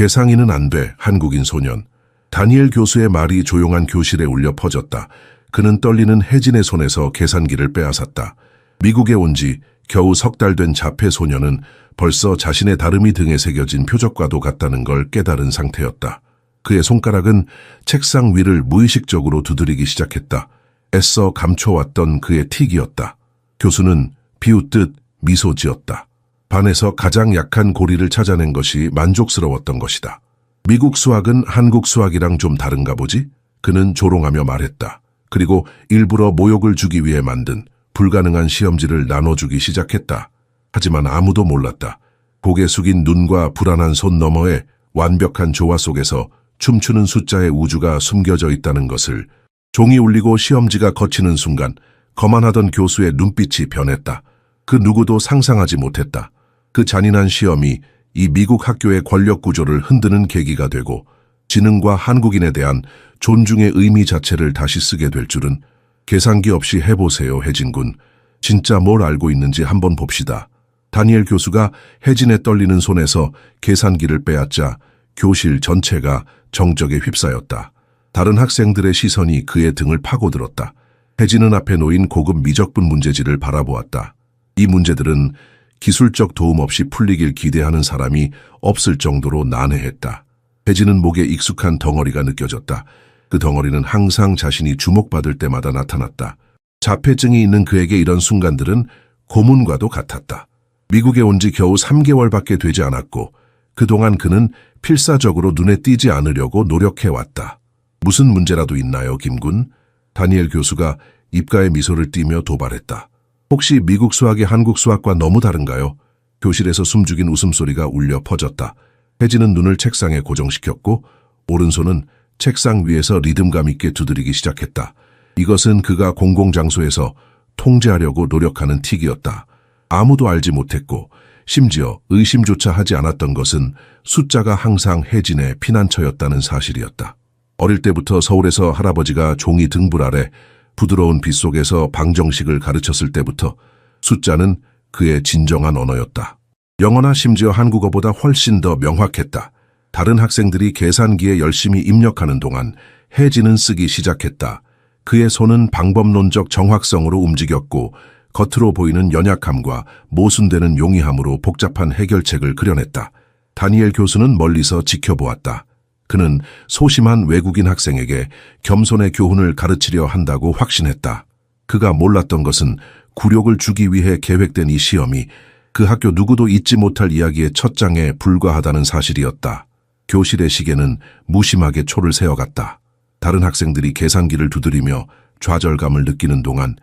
계상이는 안 돼, 한국인 소년. 다니엘 교수의 말이 조용한 교실에 울려 퍼졌다. 그는 떨리는 혜진의 손에서 계산기를 빼앗았다. 미국에 온 지 겨우 석 달 된 자폐 소년은 벌써 자신의 다름이 등에 새겨진 표적과도 같다는 걸 깨달은 상태였다. 그의 손가락은 책상 위를 무의식적으로 두드리기 시작했다. 애써 감춰왔던 그의 틱이었다. 교수는 비웃듯 미소 지었다. 반에서 가장 약한 고리를 찾아낸 것이 만족스러웠던 것이다. 미국 수학은 한국 수학이랑 좀 다른가 보지? 그는 조롱하며 말했다. 그리고 일부러 모욕을 주기 위해 만든 불가능한 시험지를 나눠주기 시작했다. 하지만 아무도 몰랐다. 고개 숙인 눈과 불안한 손 너머에 완벽한 조화 속에서 춤추는 숫자의 우주가 숨겨져 있다는 것을. 종이 울리고 시험지가 거치는 순간 거만하던 교수의 눈빛이 변했다. 그 누구도 상상하지 못했다. 그 잔인한 시험이 이 미국 학교의 권력 구조를 흔드는 계기가 되고 지능과 한국인에 대한 존중의 의미 자체를 다시 쓰게 될 줄은. 계산기 없이 해보세요, 혜진군. 진짜 뭘 알고 있는지 한번 봅시다. 다니엘 교수가 혜진의 떨리는 손에서 계산기를 빼앗자 교실 전체가 정적에 휩싸였다. 다른 학생들의 시선이 그의 등을 파고들었다. 혜진은 앞에 놓인 고급 미적분 문제지를 바라보았다. 이 문제들은 기술적 도움 없이 풀리길 기대하는 사람이 없을 정도로 난해했다. 혜진은 목에 익숙한 덩어리가 느껴졌다. 그 덩어리는 항상 자신이 주목받을 때마다 나타났다. 자폐증이 있는 그에게 이런 순간들은 고문과도 같았다. 미국에 온 지 겨우 3개월밖에 되지 않았고 그동안 그는 필사적으로 눈에 띄지 않으려고 노력해왔다. 무슨 문제라도 있나요, 김군? 다니엘 교수가 입가에 미소를 띠며 도발했다. 혹시 미국 수학이 한국 수학과 너무 다른가요? 교실에서 숨죽인 웃음소리가 울려 퍼졌다. 혜진은 눈을 책상에 고정시켰고 오른손은 책상 위에서 리듬감 있게 두드리기 시작했다. 이것은 그가 공공장소에서 통제하려고 노력하는 틱이었다. 아무도 알지 못했고 심지어 의심조차 하지 않았던 것은 숫자가 항상 혜진의 피난처였다는 사실이었다. 어릴 때부터 서울에서 할아버지가 종이 등불 아래 부드러운 빛 속에서 방정식을 가르쳤을 때부터 숫자는 그의 진정한 언어였다. 영어나 심지어 한국어보다 훨씬 더 명확했다. 다른 학생들이 계산기에 열심히 입력하는 동안 혜진은 쓰기 시작했다. 그의 손은 방법론적 정확성으로 움직였고 겉으로 보이는 연약함과 모순되는 용이함으로 복잡한 해결책을 그려냈다. 다니엘 교수는 멀리서 지켜보았다. 그는 소심한 외국인 학생에게 겸손의 교훈을 가르치려 한다고 확신했다. 그가 몰랐던 것은 굴욕을 주기 위해 계획된 이 시험이 그 학교 누구도 잊지 못할 이야기의 첫 장에 불과하다는 사실이었다. 교실의 시계는 무심하게 초를 세어갔다. 다른 학생들이 계산기를 두드리며 좌절감을 느끼는 동안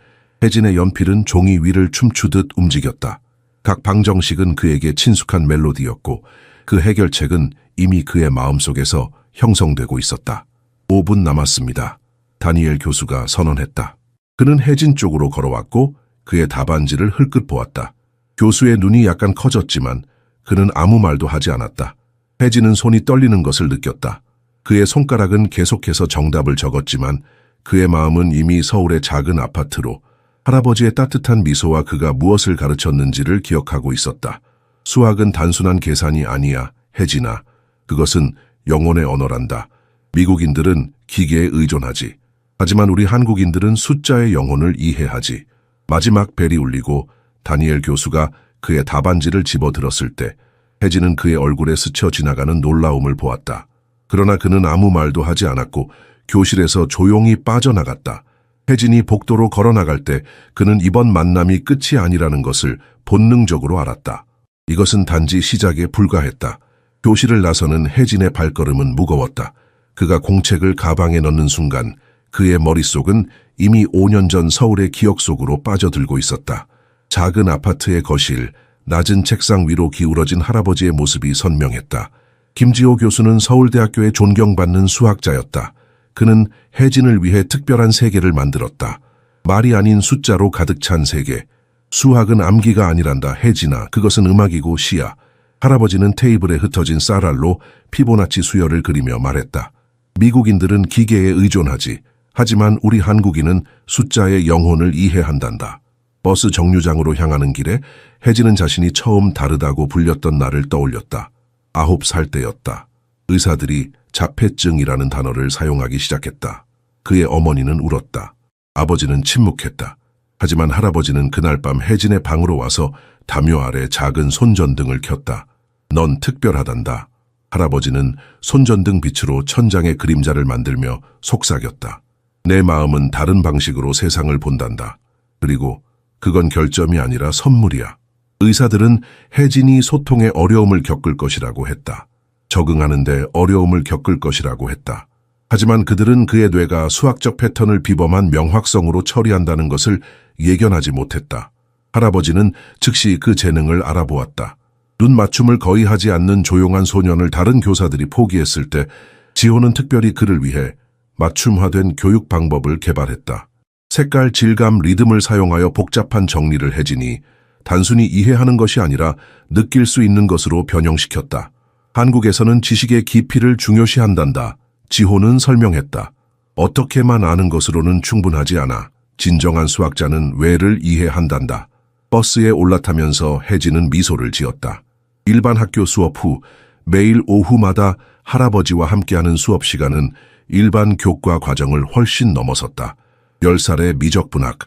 혜진의 연필은 종이 위를 춤추듯 움직였다. 각 방정식은 그에게 친숙한 멜로디였고 그 해결책은 이미 그의 마음속에서 형성되고 있었다. 5분 남았습니다. 다니엘 교수가 선언했다. 그는 혜진 쪽으로 걸어왔고 그의 답안지를 흘끗 보았다. 교수의 눈이 약간 커졌지만 그는 아무 말도 하지 않았다. 혜진은 손이 떨리는 것을 느꼈다. 그의 손가락은 계속해서 정답을 적었지만 그의 마음은 이미 서울의 작은 아파트로 할아버지의 따뜻한 미소와 그가 무엇을 가르쳤는지를 기억하고 있었다. 수학은 단순한 계산이 아니야, 혜진아. 그것은 영혼의 언어란다. 미국인들은 기계에 의존하지. 하지만 우리 한국인들은 숫자의 영혼을 이해하지. 마지막 벨이 울리고 다니엘 교수가 그의 답안지를 집어들었을 때 혜진은 그의 얼굴에 스쳐 지나가는 놀라움을 보았다. 그러나 그는 아무 말도 하지 않았고 교실에서 조용히 빠져나갔다. 혜진이 복도로 걸어나갈 때 그는 이번 만남이 끝이 아니라는 것을 본능적으로 알았다. 이것은 단지 시작에 불과했다. 교실을 나서는 혜진의 발걸음은 무거웠다. 그가 공책을 가방에 넣는 순간 그의 머릿속은 이미 5년 전 서울의 기억 속으로 빠져들고 있었다. 작은 아파트의 거실, 낮은 책상 위로 기울어진 할아버지의 모습이 선명했다. 김지호 교수는 서울대학교의 존경받는 수학자였다. 그는 혜진을 위해 특별한 세계를 만들었다. 말이 아닌 숫자로 가득 찬 세계. 수학은 암기가 아니란다, 혜진아. 그것은 음악이고 시야. 할아버지는 테이블에 흩어진 쌀알로 피보나치 수열을 그리며 말했다. 미국인들은 기계에 의존하지. 하지만 우리 한국인은 숫자의 영혼을 이해한단다. 버스 정류장으로 향하는 길에 혜진은 자신이 처음 다르다고 불렸던 날을 떠올렸다. 9살 때였다. 의사들이 자폐증이라는 단어를 사용하기 시작했다. 그의 어머니는 울었다. 아버지는 침묵했다. 하지만 할아버지는 그날 밤 혜진의 방으로 와서 담요 아래 작은 손전등을 켰다. 넌 특별하단다. 할아버지는 손전등 빛으로 천장의 그림자를 만들며 속삭였다. 내 마음은 다른 방식으로 세상을 본단다. 그리고 그건 결점이 아니라 선물이야. 의사들은 혜진이 소통에 어려움을 겪을 것이라고 했다. 적응하는데 어려움을 겪을 것이라고 했다. 하지만 그들은 그의 뇌가 수학적 패턴을 비범한 명확성으로 처리한다는 것을 예견하지 못했다. 할아버지는 즉시 그 재능을 알아보았다. 눈 맞춤을 거의 하지 않는 조용한 소년을 다른 교사들이 포기했을 때 지호는 특별히 그를 위해 맞춤화된 교육 방법을 개발했다. 색깔, 질감, 리듬을 사용하여 복잡한 정리를 혜진이 단순히 이해하는 것이 아니라 느낄 수 있는 것으로 변형시켰다. 한국에서는 지식의 깊이를 중요시한단다. 지호는 설명했다. 어떻게만 아는 것으로는 충분하지 않아. 진정한 수학자는 왜를 이해한단다. 버스에 올라타면서 혜진은 미소를 지었다. 일반 학교 수업 후 매일 오후마다 할아버지와 함께하는 수업 시간은 일반 교과 과정을 훨씬 넘어섰다. 10살의 미적분학,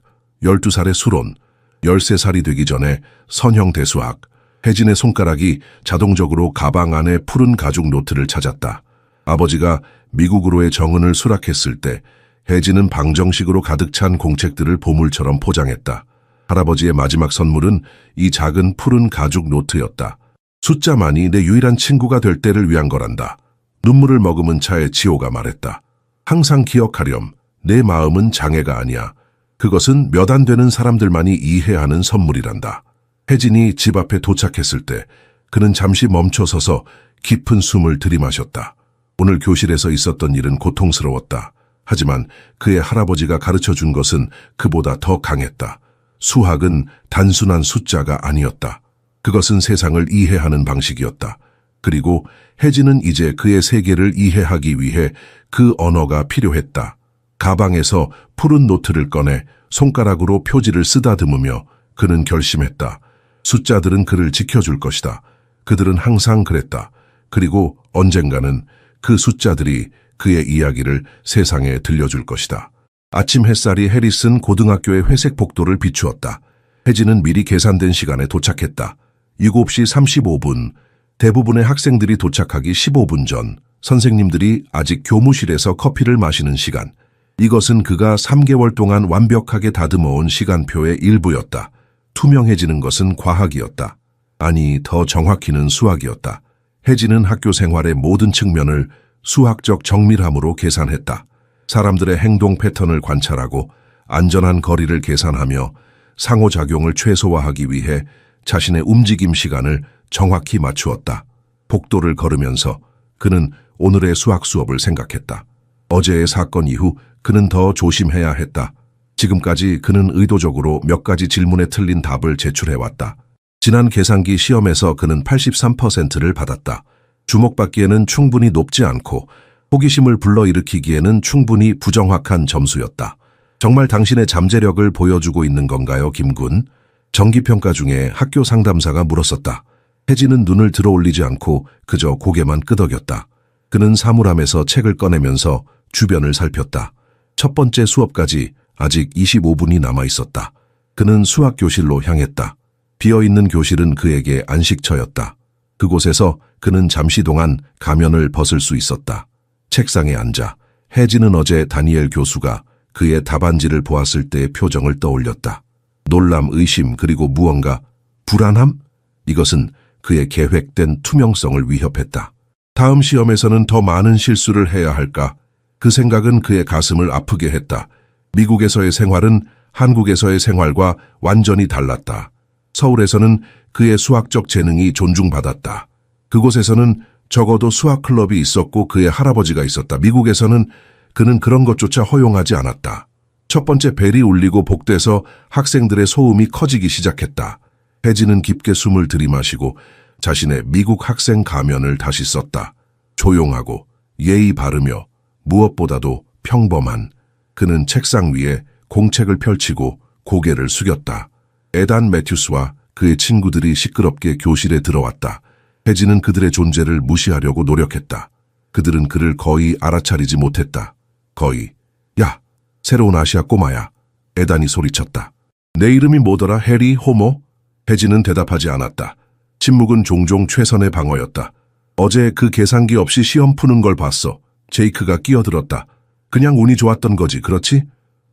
12살의 수론, 13살이 되기 전에 선형대수학. 혜진의 손가락이 자동적으로 가방 안에 푸른 가죽 노트를 찾았다. 아버지가 미국으로의 정은을 수락했을 때 혜진은 방정식으로 가득 찬 공책들을 보물처럼 포장했다. 할아버지의 마지막 선물은 이 작은 푸른 가죽 노트였다. 숫자만이 내 유일한 친구가 될 때를 위한 거란다. 눈물을 머금은 차에 지호가 말했다. 항상 기억하렴. 내 마음은 장애가 아니야. 그것은 몇 안 되는 사람들만이 이해하는 선물이란다. 혜진이 집 앞에 도착했을 때 그는 잠시 멈춰서서 깊은 숨을 들이마셨다. 오늘 교실에서 있었던 일은 고통스러웠다. 하지만 그의 할아버지가 가르쳐준 것은 그보다 더 강했다. 수학은 단순한 숫자가 아니었다. 그것은 세상을 이해하는 방식이었다. 그리고 혜진은 이제 그의 세계를 이해하기 위해 그 언어가 필요했다. 가방에서 푸른 노트를 꺼내 손가락으로 표지를 쓰다듬으며 그는 결심했다. 숫자들은 그를 지켜줄 것이다. 그들은 항상 그랬다. 그리고 언젠가는 그 숫자들이 그의 이야기를 세상에 들려줄 것이다. 아침 햇살이 해리슨 고등학교의 회색 복도를 비추었다. 혜진은 미리 계산된 시간에 도착했다. 7시 35분, 대부분의 학생들이 도착하기 15분 전, 선생님들이 아직 교무실에서 커피를 마시는 시간. 이것은 그가 3개월 동안 완벽하게 다듬어온 시간표의 일부였다. 투명해지는 것은 과학이었다. 아니, 더 정확히는 수학이었다. 혜진은 학교 생활의 모든 측면을 수학적 정밀함으로 계산했다. 사람들의 행동 패턴을 관찰하고 안전한 거리를 계산하며 상호작용을 최소화하기 위해 자신의 움직임 시간을 정확히 맞추었다. 복도를 걸으면서 그는 오늘의 수학 수업을 생각했다. 어제의 사건 이후 그는 더 조심해야 했다. 지금까지 그는 의도적으로 몇 가지 질문에 틀린 답을 제출해왔다. 지난 계산기 시험에서 그는 83%를 받았다. 주목받기에는 충분히 높지 않고 호기심을 불러일으키기에는 충분히 부정확한 점수였다. 정말 당신의 잠재력을 보여주고 있는 건가요, 김군? 정기평가 중에 학교 상담사가 물었었다. 혜진은 눈을 들어올리지 않고 그저 고개만 끄덕였다. 그는 사물함에서 책을 꺼내면서 주변을 살폈다. 첫 번째 수업까지 아직 25분이 남아 있었다. 그는 수학 교실로 향했다. 비어있는 교실은 그에게 안식처였다. 그곳에서 그는 잠시 동안 가면을 벗을 수 있었다. 책상에 앉아 혜진은 어제 다니엘 교수가 그의 답안지를 보았을 때의 표정을 떠올렸다. 놀람, 의심, 그리고 무언가 불안함? 이것은 그의 계획된 투명성을 위협했다. 다음 시험에서는 더 많은 실수를 해야 할까? 그 생각은 그의 가슴을 아프게 했다. 미국에서의 생활은 한국에서의 생활과 완전히 달랐다. 서울에서는 그의 수학적 재능이 존중받았다. 그곳에서는 적어도 수학 클럽이 있었고 그의 할아버지가 있었다. 미국에서는 그는 그런 것조차 허용하지 않았다. 첫 번째 벨이 울리고 복도에서 학생들의 소음이 커지기 시작했다. 혜진은 깊게 숨을 들이마시고 자신의 미국 학생 가면을 다시 썼다. 조용하고 예의 바르며 무엇보다도 평범한. 그는 책상 위에 공책을 펼치고 고개를 숙였다. 에단 매튜스와 그의 친구들이 시끄럽게 교실에 들어왔다. 혜진은 그들의 존재를 무시하려고 노력했다. 그들은 그를 거의 알아차리지 못했다. 거의. 야, 새로운 아시아 꼬마야. 에단이 소리쳤다. 내 이름이 뭐더라, 해리 호모? 혜진은 대답하지 않았다. 침묵은 종종 최선의 방어였다. 어제 그 계산기 없이 시험 푸는 걸 봤어. 제이크가 끼어들었다. 그냥 운이 좋았던 거지, 그렇지?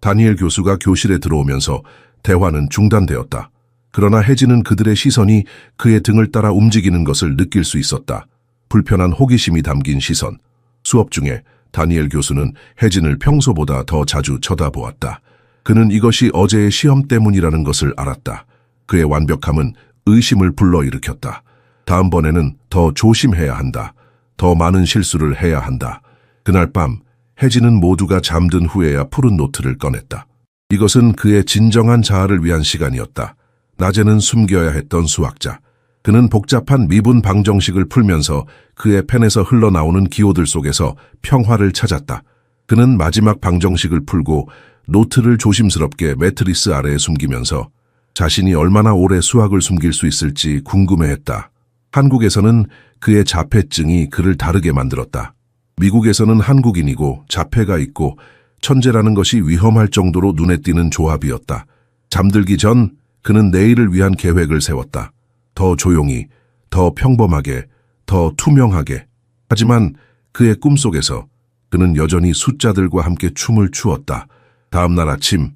다니엘 교수가 교실에 들어오면서 대화는 중단되었다. 그러나 혜진은 그들의 시선이 그의 등을 따라 움직이는 것을 느낄 수 있었다. 불편한 호기심이 담긴 시선. 수업 중에 다니엘 교수는 혜진을 평소보다 더 자주 쳐다보았다. 그는 이것이 어제의 시험 때문이라는 것을 알았다. 그의 완벽함은 의심을 불러일으켰다. 다음번에는 더 조심해야 한다. 더 많은 실수를 해야 한다. 그날 밤 혜진은 모두가 잠든 후에야 푸른 노트를 꺼냈다. 이것은 그의 진정한 자아를 위한 시간이었다. 낮에는 숨겨야 했던 수학자. 그는 복잡한 미분 방정식을 풀면서 그의 펜에서 흘러나오는 기호들 속에서 평화를 찾았다. 그는 마지막 방정식을 풀고 노트를 조심스럽게 매트리스 아래에 숨기면서 자신이 얼마나 오래 수학을 숨길 수 있을지 궁금해했다. 한국에서는 그의 자폐증이 그를 다르게 만들었다. 미국에서는 한국인이고 자폐가 있고 천재라는 것이 위험할 정도로 눈에 띄는 조합이었다. 잠들기 전 그는 내일을 위한 계획을 세웠다. 더 조용히, 더 평범하게, 더 투명하게. 하지만 그의 꿈속에서 그는 여전히 숫자들과 함께 춤을 추었다. 다음 날 아침,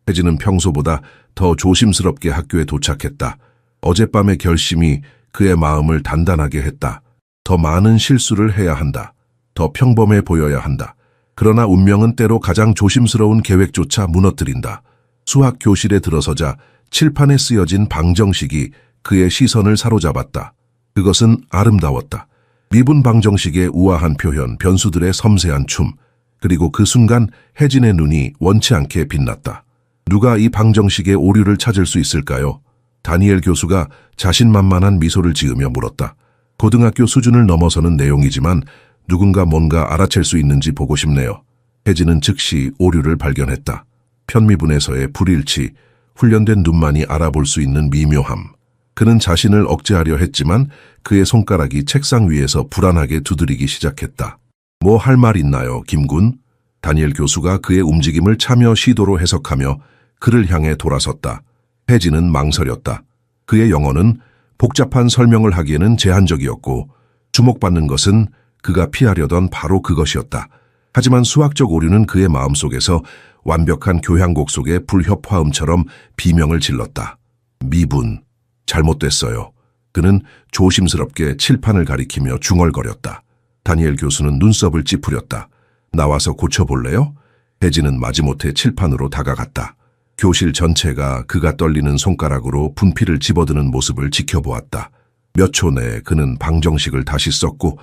혜진은 평소보다 더 조심스럽게 학교에 도착했다. 어젯밤의 결심이 그의 마음을 단단하게 했다. 더 많은 실수를 해야 한다. 더 평범해 보여야 한다. 그러나 운명은 때로 가장 조심스러운 계획조차 무너뜨린다. 수학 교실에 들어서자 칠판에 쓰여진 방정식이 그의 시선을 사로잡았다. 그것은 아름다웠다. 미분 방정식의 우아한 표현, 변수들의 섬세한 춤, 그리고 그 순간 혜진의 눈이 원치 않게 빛났다. 누가 이 방정식의 오류를 찾을 수 있을까요? 다니엘 교수가 자신만만한 미소를 지으며 물었다. 고등학교 수준을 넘어서는 내용이지만 누군가 뭔가 알아챌 수 있는지 보고 싶네요. 혜진은 즉시 오류를 발견했다. 편미분에서의 불일치, 훈련된 눈만이 알아볼 수 있는 미묘함. 그는 자신을 억제하려 했지만 그의 손가락이 책상 위에서 불안하게 두드리기 시작했다. 뭐 할 말 있나요, 김군? 다니엘 교수가 그의 움직임을 참여 시도로 해석하며 그를 향해 돌아섰다. 혜진은 망설였다. 그의 영어는 복잡한 설명을 하기에는 제한적이었고 주목받는 것은 그가 피하려던 바로 그것이었다. 하지만 수학적 오류는 그의 마음속에서 완벽한 교향곡 속의 불협화음처럼 비명을 질렀다. 미분. 잘못됐어요. 그는 조심스럽게 칠판을 가리키며 중얼거렸다. 다니엘 교수는 눈썹을 찌푸렸다. 나와서 고쳐볼래요? 혜진은 마지못해 칠판으로 다가갔다. 교실 전체가 그가 떨리는 손가락으로 분필을 집어드는 모습을 지켜보았다. 몇 초 내에 그는 방정식을 다시 썼고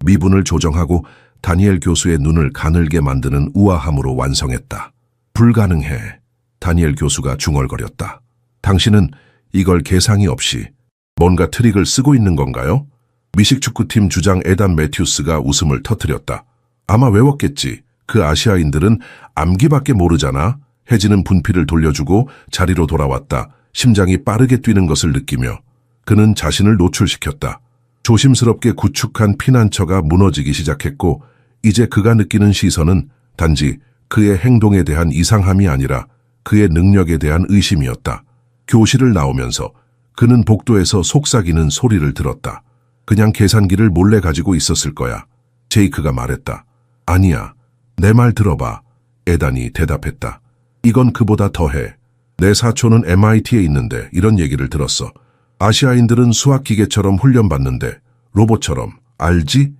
미분을 조정하고 다니엘 교수의 눈을 가늘게 만드는 우아함으로 완성했다. 불가능해. 다니엘 교수가 중얼거렸다. 당신은 이걸 계상이 없이 뭔가 트릭을 쓰고 있는 건가요? 미식축구팀 주장 에단 매튜스가 웃음을 터뜨렸다. 아마 외웠겠지. 그 아시아인들은 암기밖에 모르잖아. 혜진은 분필을 돌려주고 자리로 돌아왔다. 심장이 빠르게 뛰는 것을 느끼며 그는 자신을 노출시켰다. 조심스럽게 구축한 피난처가 무너지기 시작했고 이제 그가 느끼는 시선은 단지 그의 행동에 대한 이상함이 아니라 그의 능력에 대한 의심이었다. 교실을 나오면서 그는 복도에서 속삭이는 소리를 들었다. 그냥 계산기를 몰래 가지고 있었을 거야. 제이크가 말했다. 아니야. 내 말 들어봐. 에단이 대답했다. 이건 그보다 더해. 내 사촌은 MIT에 있는데 이런 얘기를 들었어. 아시아인들은 수학기계처럼 훈련받는데 로봇처럼. 알지?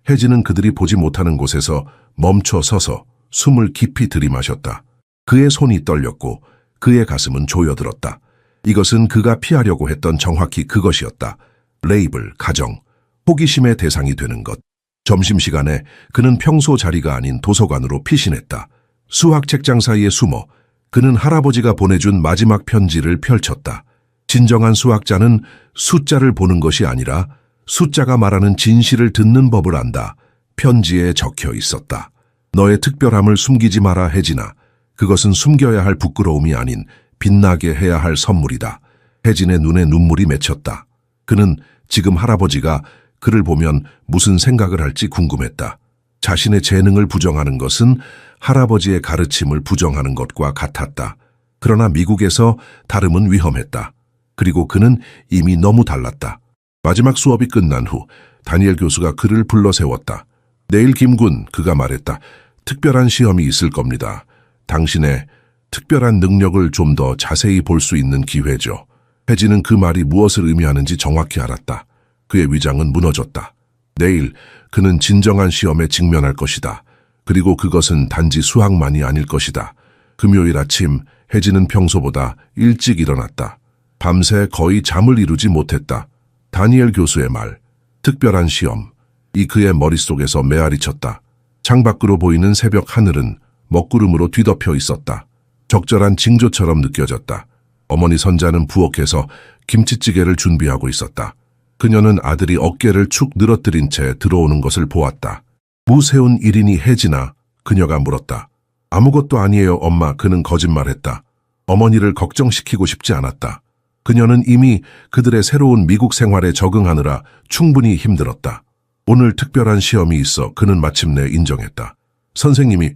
혜진은 그들이 보지 못하는 곳에서 멈춰 서서 숨을 깊이 들이마셨다. 그의 손이 떨렸고 그의 가슴은 조여들었다. 이것은 그가 피하려고 했던 정확히 그것이었다. 레이블, 가정, 호기심의 대상이 되는 것. 점심시간에 그는 평소 자리가 아닌 도서관으로 피신했다. 수학 책장 사이에 숨어 그는 할아버지가 보내준 마지막 편지를 펼쳤다. 진정한 수학자는 숫자를 보는 것이 아니라 숫자가 말하는 진실을 듣는 법을 안다. 편지에 적혀 있었다. 너의 특별함을 숨기지 마라, 혜진아. 그것은 숨겨야 할 부끄러움이 아닌 빛나게 해야 할 선물이다. 혜진의 눈에 눈물이 맺혔다. 그는 지금 할아버지가 그를 보면 무슨 생각을 할지 궁금했다. 자신의 재능을 부정하는 것은 할아버지의 가르침을 부정하는 것과 같았다. 그러나 미국에서 다름은 위험했다. 그리고 그는 이미 너무 달랐다. 마지막 수업이 끝난 후 다니엘 교수가 그를 불러 세웠다. 내일 김군, 그가 말했다. 특별한 시험이 있을 겁니다. 당신의 특별한 능력을 좀 더 자세히 볼 수 있는 기회죠. 혜진은 그 말이 무엇을 의미하는지 정확히 알았다. 그의 위장은 무너졌다. 내일 그는 진정한 시험에 직면할 것이다. 그리고 그것은 단지 수학만이 아닐 것이다. 금요일 아침 혜진은 평소보다 일찍 일어났다. 밤새 거의 잠을 이루지 못했다. 다니엘 교수의 말, 특별한 시험, 이 그의 머릿속에서 메아리 쳤다. 창밖으로 보이는 새벽 하늘은 먹구름으로 뒤덮여 있었다. 적절한 징조처럼 느껴졌다. 어머니 선자는 부엌에서 김치찌개를 준비하고 있었다. 그녀는 아들이 어깨를 축 늘어뜨린 채 들어오는 것을 보았다. 무세운 일이니 혜진아, 그녀가 물었다. 아무것도 아니에요, 엄마. 그는 거짓말했다. 어머니를 걱정시키고 싶지 않았다. 그녀는 이미 그들의 새로운 미국 생활에 적응하느라 충분히 힘들었다. 오늘 특별한 시험이 있어 그는 마침내 인정했다. 선생님이,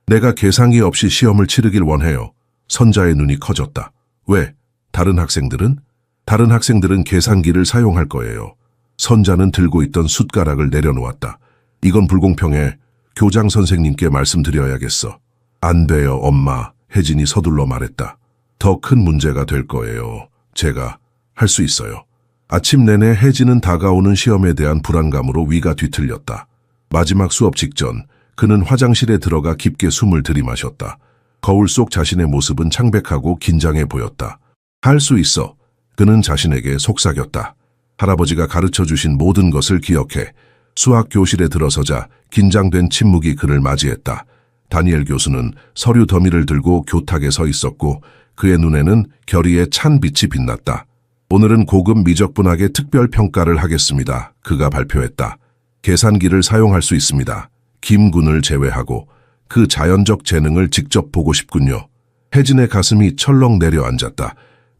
내가 계산기 없이 시험을 치르길 원해요. 선자의 눈이 커졌다. 왜? 다른 학생들은? 다른 학생들은 계산기를 사용할 거예요. 선자는 들고 있던 숟가락을 내려놓았다. 이건 불공평해. 교장 선생님께 말씀드려야겠어. 안 돼요, 엄마. 혜진이 서둘러 말했다. 더 큰 문제가 될 거예요. 제가 할 수 있어요. 아침 내내 혜진은 다가오는 시험에 대한 불안감으로 위가 뒤틀렸다. 마지막 수업 직전 그는 화장실에 들어가 깊게 숨을 들이마셨다. 거울 속 자신의 모습은 창백하고 긴장해 보였다. 할 수 있어. 그는 자신에게 속삭였다. 할아버지가 가르쳐주신 모든 것을 기억해. 수학 교실에 들어서자 긴장된 침묵이 그를 맞이했다. 다니엘 교수는 서류 더미를 들고 교탁에 서 있었고 그의 눈에는 결의의 찬 빛이 빛났다. 오늘은 고급 미적분학의 특별 평가를 하겠습니다. 그가 발표했다. 계산기를 사용할 수 있습니다. 김군을 제외하고. 그 자연적 재능을 직접 보고 싶군요. 혜진의 가슴이 철렁 내려앉았다.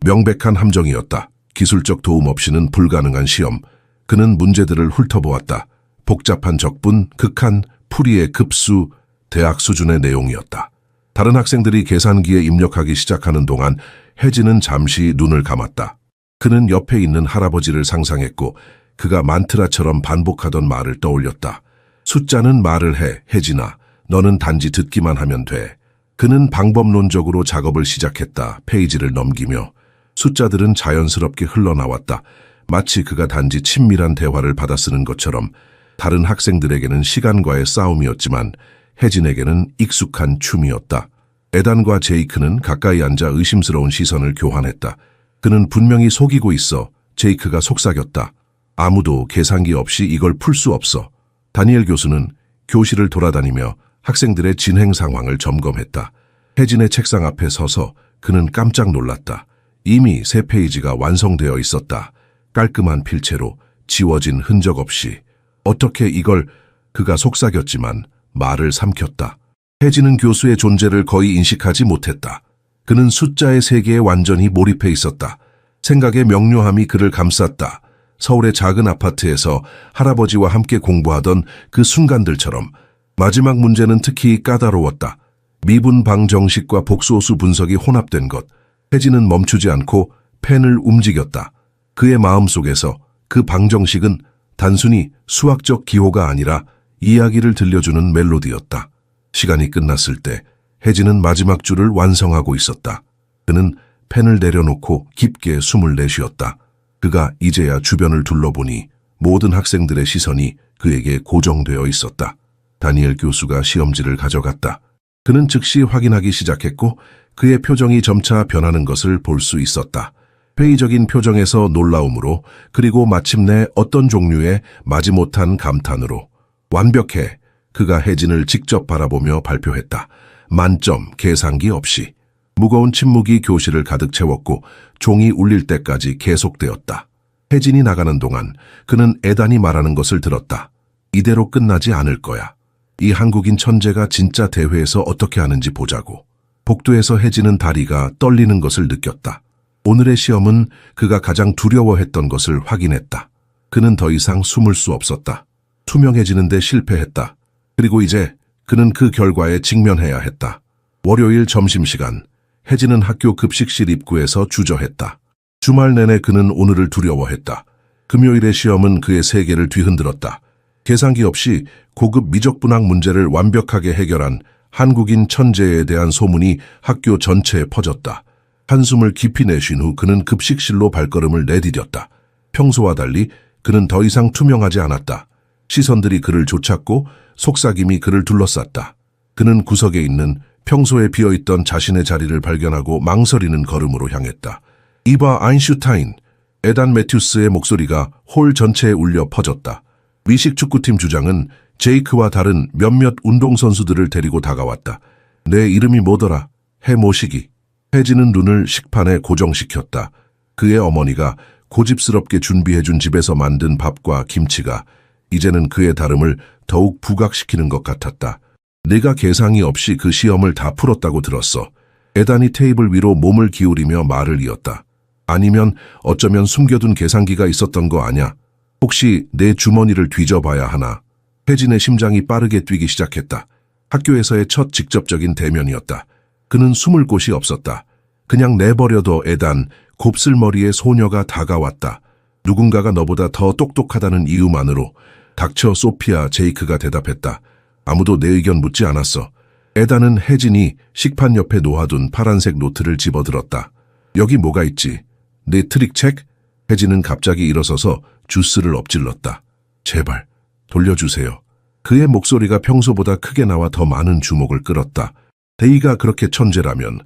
명백한 함정이었다. 기술적 도움 없이는 불가능한 시험. 그는 문제들을 훑어보았다. 복잡한 적분, 극한, 풀이의 급수, 대학 수준의 내용이었다. 다른 학생들이 계산기에 입력하기 시작하는 동안 혜진은 잠시 눈을 감았다. 그는 옆에 있는 할아버지를 상상했고 그가 만트라처럼 반복하던 말을 떠올렸다. 숫자는 말을 해, 혜진아. 너는 단지 듣기만 하면 돼. 그는 방법론적으로 작업을 시작했다. 페이지를 넘기며 숫자들은 자연스럽게 흘러나왔다. 마치 그가 단지 친밀한 대화를 받아쓰는 것처럼. 다른 학생들에게는 시간과의 싸움이었지만 혜진에게는 익숙한 춤이었다. 에단과 제이크는 가까이 앉아 의심스러운 시선을 교환했다. 그는 분명히 속이고 있어. 제이크가 속삭였다. 아무도 계산기 없이 이걸 풀 수 없어. 다니엘 교수는 교실을 돌아다니며 학생들의 진행 상황을 점검했다. 혜진의 책상 앞에 서서 그는 깜짝 놀랐다. 이미 3페이지가 완성되어 있었다. 깔끔한 필체로 지워진 흔적 없이. 어떻게 이걸. 그가 속삭였지만 말을 삼켰다. 혜진은 교수의 존재를 거의 인식하지 못했다. 그는 숫자의 세계에 완전히 몰입해 있었다. 생각의 명료함이 그를 감쌌다. 서울의 작은 아파트에서 할아버지와 함께 공부하던 그 순간들처럼. 마지막 문제는 특히 까다로웠다. 미분 방정식과 복소수 분석이 혼합된 것. 혜진은 멈추지 않고 펜을 움직였다. 그의 마음속에서 그 방정식은 단순히 수학적 기호가 아니라 이야기를 들려주는 멜로디였다. 시간이 끝났을 때 혜진은 마지막 줄을 완성하고 있었다. 그는 펜을 내려놓고 깊게 숨을 내쉬었다. 그가 이제야 주변을 둘러보니 모든 학생들의 시선이 그에게 고정되어 있었다. 다니엘 교수가 시험지를 가져갔다. 그는 즉시 확인하기 시작했고 그의 표정이 점차 변하는 것을 볼 수 있었다. 회의적인 표정에서 놀라움으로 그리고 마침내 어떤 종류의 마지못한 감탄으로. 완벽해. 그가 혜진을 직접 바라보며 발표했다. 만점, 계산기 없이. 무거운 침묵이 교실을 가득 채웠고 종이 울릴 때까지 계속되었다. 혜진이 나가는 동안 그는 에단이 말하는 것을 들었다. 이대로 끝나지 않을 거야. 이 한국인 천재가 진짜 대회에서 어떻게 하는지 보자고. 복도에서 혜진은 다리가 떨리는 것을 느꼈다. 오늘의 시험은 그가 가장 두려워했던 것을 확인했다. 그는 더 이상 숨을 수 없었다. 투명해지는데 실패했다. 그리고 이제 그는 그 결과에 직면해야 했다. 월요일 점심시간, 혜진은 학교 급식실 입구에서 주저했다. 주말 내내 그는 오늘을 두려워했다. 금요일의 시험은 그의 세계를 뒤흔들었다. 계산기 없이 고급 미적분학 문제를 완벽하게 해결한 한국인 천재에 대한 소문이 학교 전체에 퍼졌다. 한숨을 깊이 내쉰 후 그는 급식실로 발걸음을 내디뎠다. 평소와 달리 그는 더 이상 투명하지 않았다. 시선들이 그를 쫓았고 속삭임이 그를 둘러쌌다. 그는 구석에 있는 평소에 비어있던 자신의 자리를 발견하고 망설이는 걸음으로 향했다. 이바 아인슈타인, 에단 매튜스의 목소리가 홀 전체에 울려 퍼졌다. 미식 축구팀 주장은 제이크와 다른 몇몇 운동선수들을 데리고 다가왔다. 내 이름이 뭐더라? 해 모시기. 혜진은 눈을 식판에 고정시켰다. 그의 어머니가 고집스럽게 준비해준 집에서 만든 밥과 김치가 이제는 그의 다름을 더욱 부각시키는 것 같았다. 네가 계상이 없이 그 시험을 다 풀었다고 들었어. 에단이 테이블 위로 몸을 기울이며 말을 이었다. 아니면 어쩌면 숨겨둔 계산기가 있었던 거 아냐? 혹시 내 주머니를 뒤져봐야 하나? 혜진의 심장이 빠르게 뛰기 시작했다. 학교에서의 첫 직접적인 대면이었다. 그는 숨을 곳이 없었다. 그냥 내버려둬 에단, 곱슬머리의 소녀가 다가왔다. 누군가가 너보다 더 똑똑하다는 이유만으로. 닥쳐 소피아, 제이크가 대답했다. 아무도 내 의견 묻지 않았어. 에단은 혜진이 식판 옆에 놓아둔 파란색 노트를 집어들었다. 여기 뭐가 있지? 내 트릭책? 혜진은 갑자기 일어서서 주스를 엎질렀다. 제발 돌려주세요. 그의 목소리가 평소보다 크게 나와 더 많은 주목을 끌었다. 데이가 그렇게 천재라면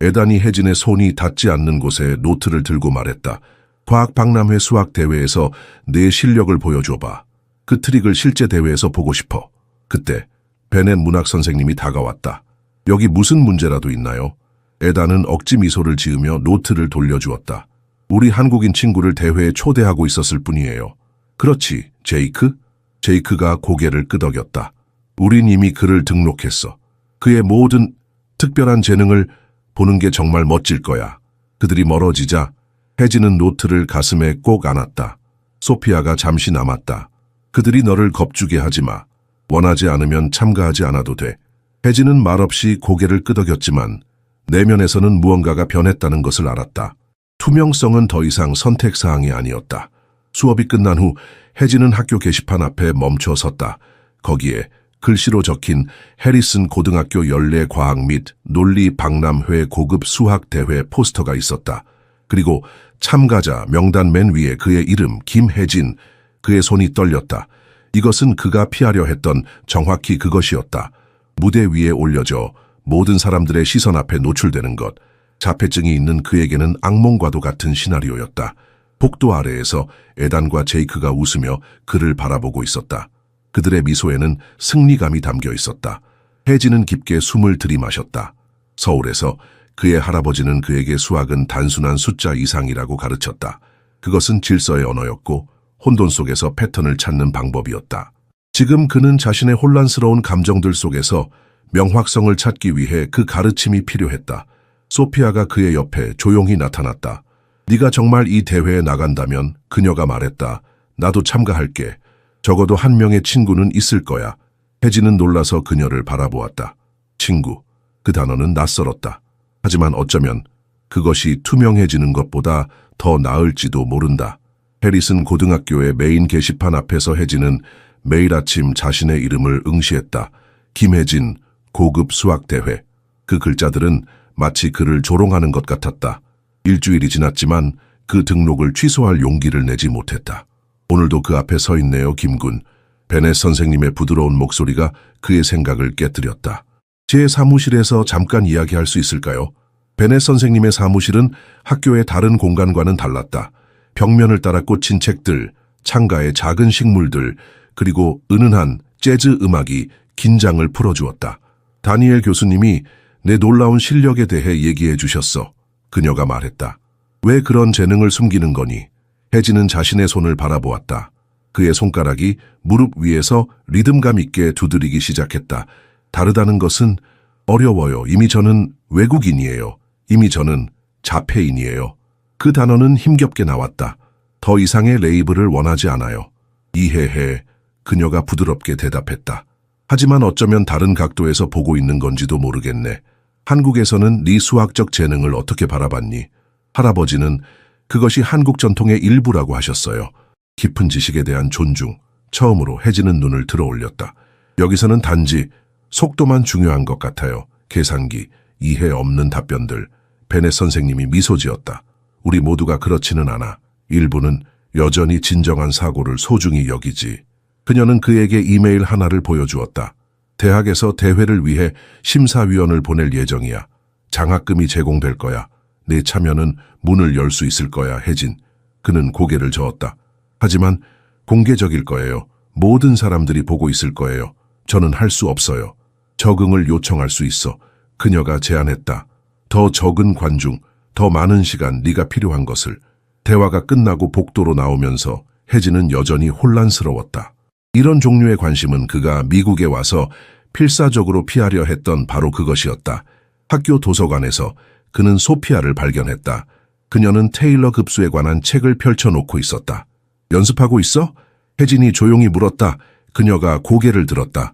에단이 혜진의 손이 닿지 않는 곳에 노트를 들고 말했다. 과학박람회 수학대회에서 내 실력을 보여줘봐. 그 트릭을 실제 대회에서 보고 싶어. 그때 베넷 문학선생님이 다가왔다. 여기 무슨 문제라도 있나요? 에단은 억지 미소를 지으며 노트를 돌려주었다. 우리 한국인 친구를 대회에 초대하고 있었을 뿐이에요. 그렇지, 제이크? 제이크가 고개를 끄덕였다. 우린 이미 그를 등록했어. 그의 모든 특별한 재능을 보는 게 정말 멋질 거야. 그들이 멀어지자 혜진은 노트를 가슴에 꼭 안았다. 소피아가 잠시 남았다. 그들이 너를 겁주게 하지 마. 원하지 않으면 참가하지 않아도 돼. 혜진은 말없이 고개를 끄덕였지만 내면에서는 무언가가 변했다는 것을 알았다. 투명성은 더 이상 선택사항이 아니었다. 수업이 끝난 후 혜진은 학교 게시판 앞에 멈춰 섰다. 거기에 글씨로 적힌 해리슨 고등학교 연례 과학 및 논리 박람회 고급 수학 대회 포스터가 있었다. 그리고 참가자 명단 맨 위에 그의 이름 김혜진. 그의 손이 떨렸다. 이것은 그가 피하려 했던 정확히 그것이었다. 무대 위에 올려져 모든 사람들의 시선 앞에 노출되는 것. 자폐증이 있는 그에게는 악몽과도 같은 시나리오였다. 복도 아래에서 에단과 제이크가 웃으며 그를 바라보고 있었다. 그들의 미소에는 승리감이 담겨 있었다. 혜진은 깊게 숨을 들이마셨다. 서울에서 그의 할아버지는 그에게 수학은 단순한 숫자 이상이라고 가르쳤다. 그것은 질서의 언어였고 혼돈 속에서 패턴을 찾는 방법이었다. 지금 그는 자신의 혼란스러운 감정들 속에서 명확성을 찾기 위해 그 가르침이 필요했다. 소피아가 그의 옆에 조용히 나타났다. 네가 정말 이 대회에 나간다면 그녀가 말했다. 나도 참가할게. 적어도 한 명의 친구는 있을 거야. 혜진은 놀라서 그녀를 바라보았다. 친구. 그 단어는 낯설었다. 하지만 어쩌면 그것이 투명해지는 것보다 더 나을지도 모른다. 해리슨 고등학교의 메인 게시판 앞에서 혜진은 매일 아침 자신의 이름을 응시했다. 김혜진, 고급 수학대회. 그 글자들은 마치 그를 조롱하는 것 같았다. 일주일이 지났지만 그 등록을 취소할 용기를 내지 못했다. 오늘도 그 앞에 서 있네요, 김군. 베넷 선생님의 부드러운 목소리가 그의 생각을 깨뜨렸다. 제 사무실에서 잠깐 이야기할 수 있을까요? 베넷 선생님의 사무실은 학교의 다른 공간과는 달랐다. 벽면을 따라 꽂힌 책들, 창가의 작은 식물들, 그리고 은은한 재즈 음악이 긴장을 풀어주었다. 다니엘 교수님이 내 놀라운 실력에 대해 얘기해 주셨어. 그녀가 말했다. 왜 그런 재능을 숨기는 거니? 혜진은 자신의 손을 바라보았다. 그의 손가락이 무릎 위에서 리듬감 있게 두드리기 시작했다. 다르다는 것은 어려워요. 이미 저는 외국인이에요. 이미 저는 자폐인이에요. 그 단어는 힘겹게 나왔다. 더 이상의 레이블을 원하지 않아요. 이해해. 그녀가 부드럽게 대답했다. 하지만 어쩌면 다른 각도에서 보고 있는 건지도 모르겠네. 한국에서는 네 수학적 재능을 어떻게 바라봤니? 할아버지는 그것이 한국 전통의 일부라고 하셨어요. 깊은 지식에 대한 존중. 처음으로 혜진은 눈을 들어 올렸다. 여기서는 단지 속도만 중요한 것 같아요. 계산기, 이해 없는 답변들. 베넷 선생님이 미소 지었다. 우리 모두가 그렇지는 않아. 일부는 여전히 진정한 사고를 소중히 여기지. 그녀는 그에게 이메일 하나를 보여주었다. 대학에서 대회를 위해 심사위원을 보낼 예정이야. 장학금이 제공될 거야. 내 참여는 문을 열 수 있을 거야, 혜진. 그는 고개를 저었다. 하지만 공개적일 거예요. 모든 사람들이 보고 있을 거예요. 저는 할 수 없어요. 적응을 요청할 수 있어. 그녀가 제안했다. 더 적은 관중, 더 많은 시간 네가 필요한 것을. 대화가 끝나고 복도로 나오면서 혜진은 여전히 혼란스러웠다. 이런 종류의 관심은 그가 미국에 와서 필사적으로 피하려 했던 바로 그것이었다. 학교 도서관에서 그는 소피아를 발견했다. 그녀는 테일러 급수에 관한 책을 펼쳐놓고 있었다. 연습하고 있어? 혜진이 조용히 물었다. 그녀가 고개를 들었다.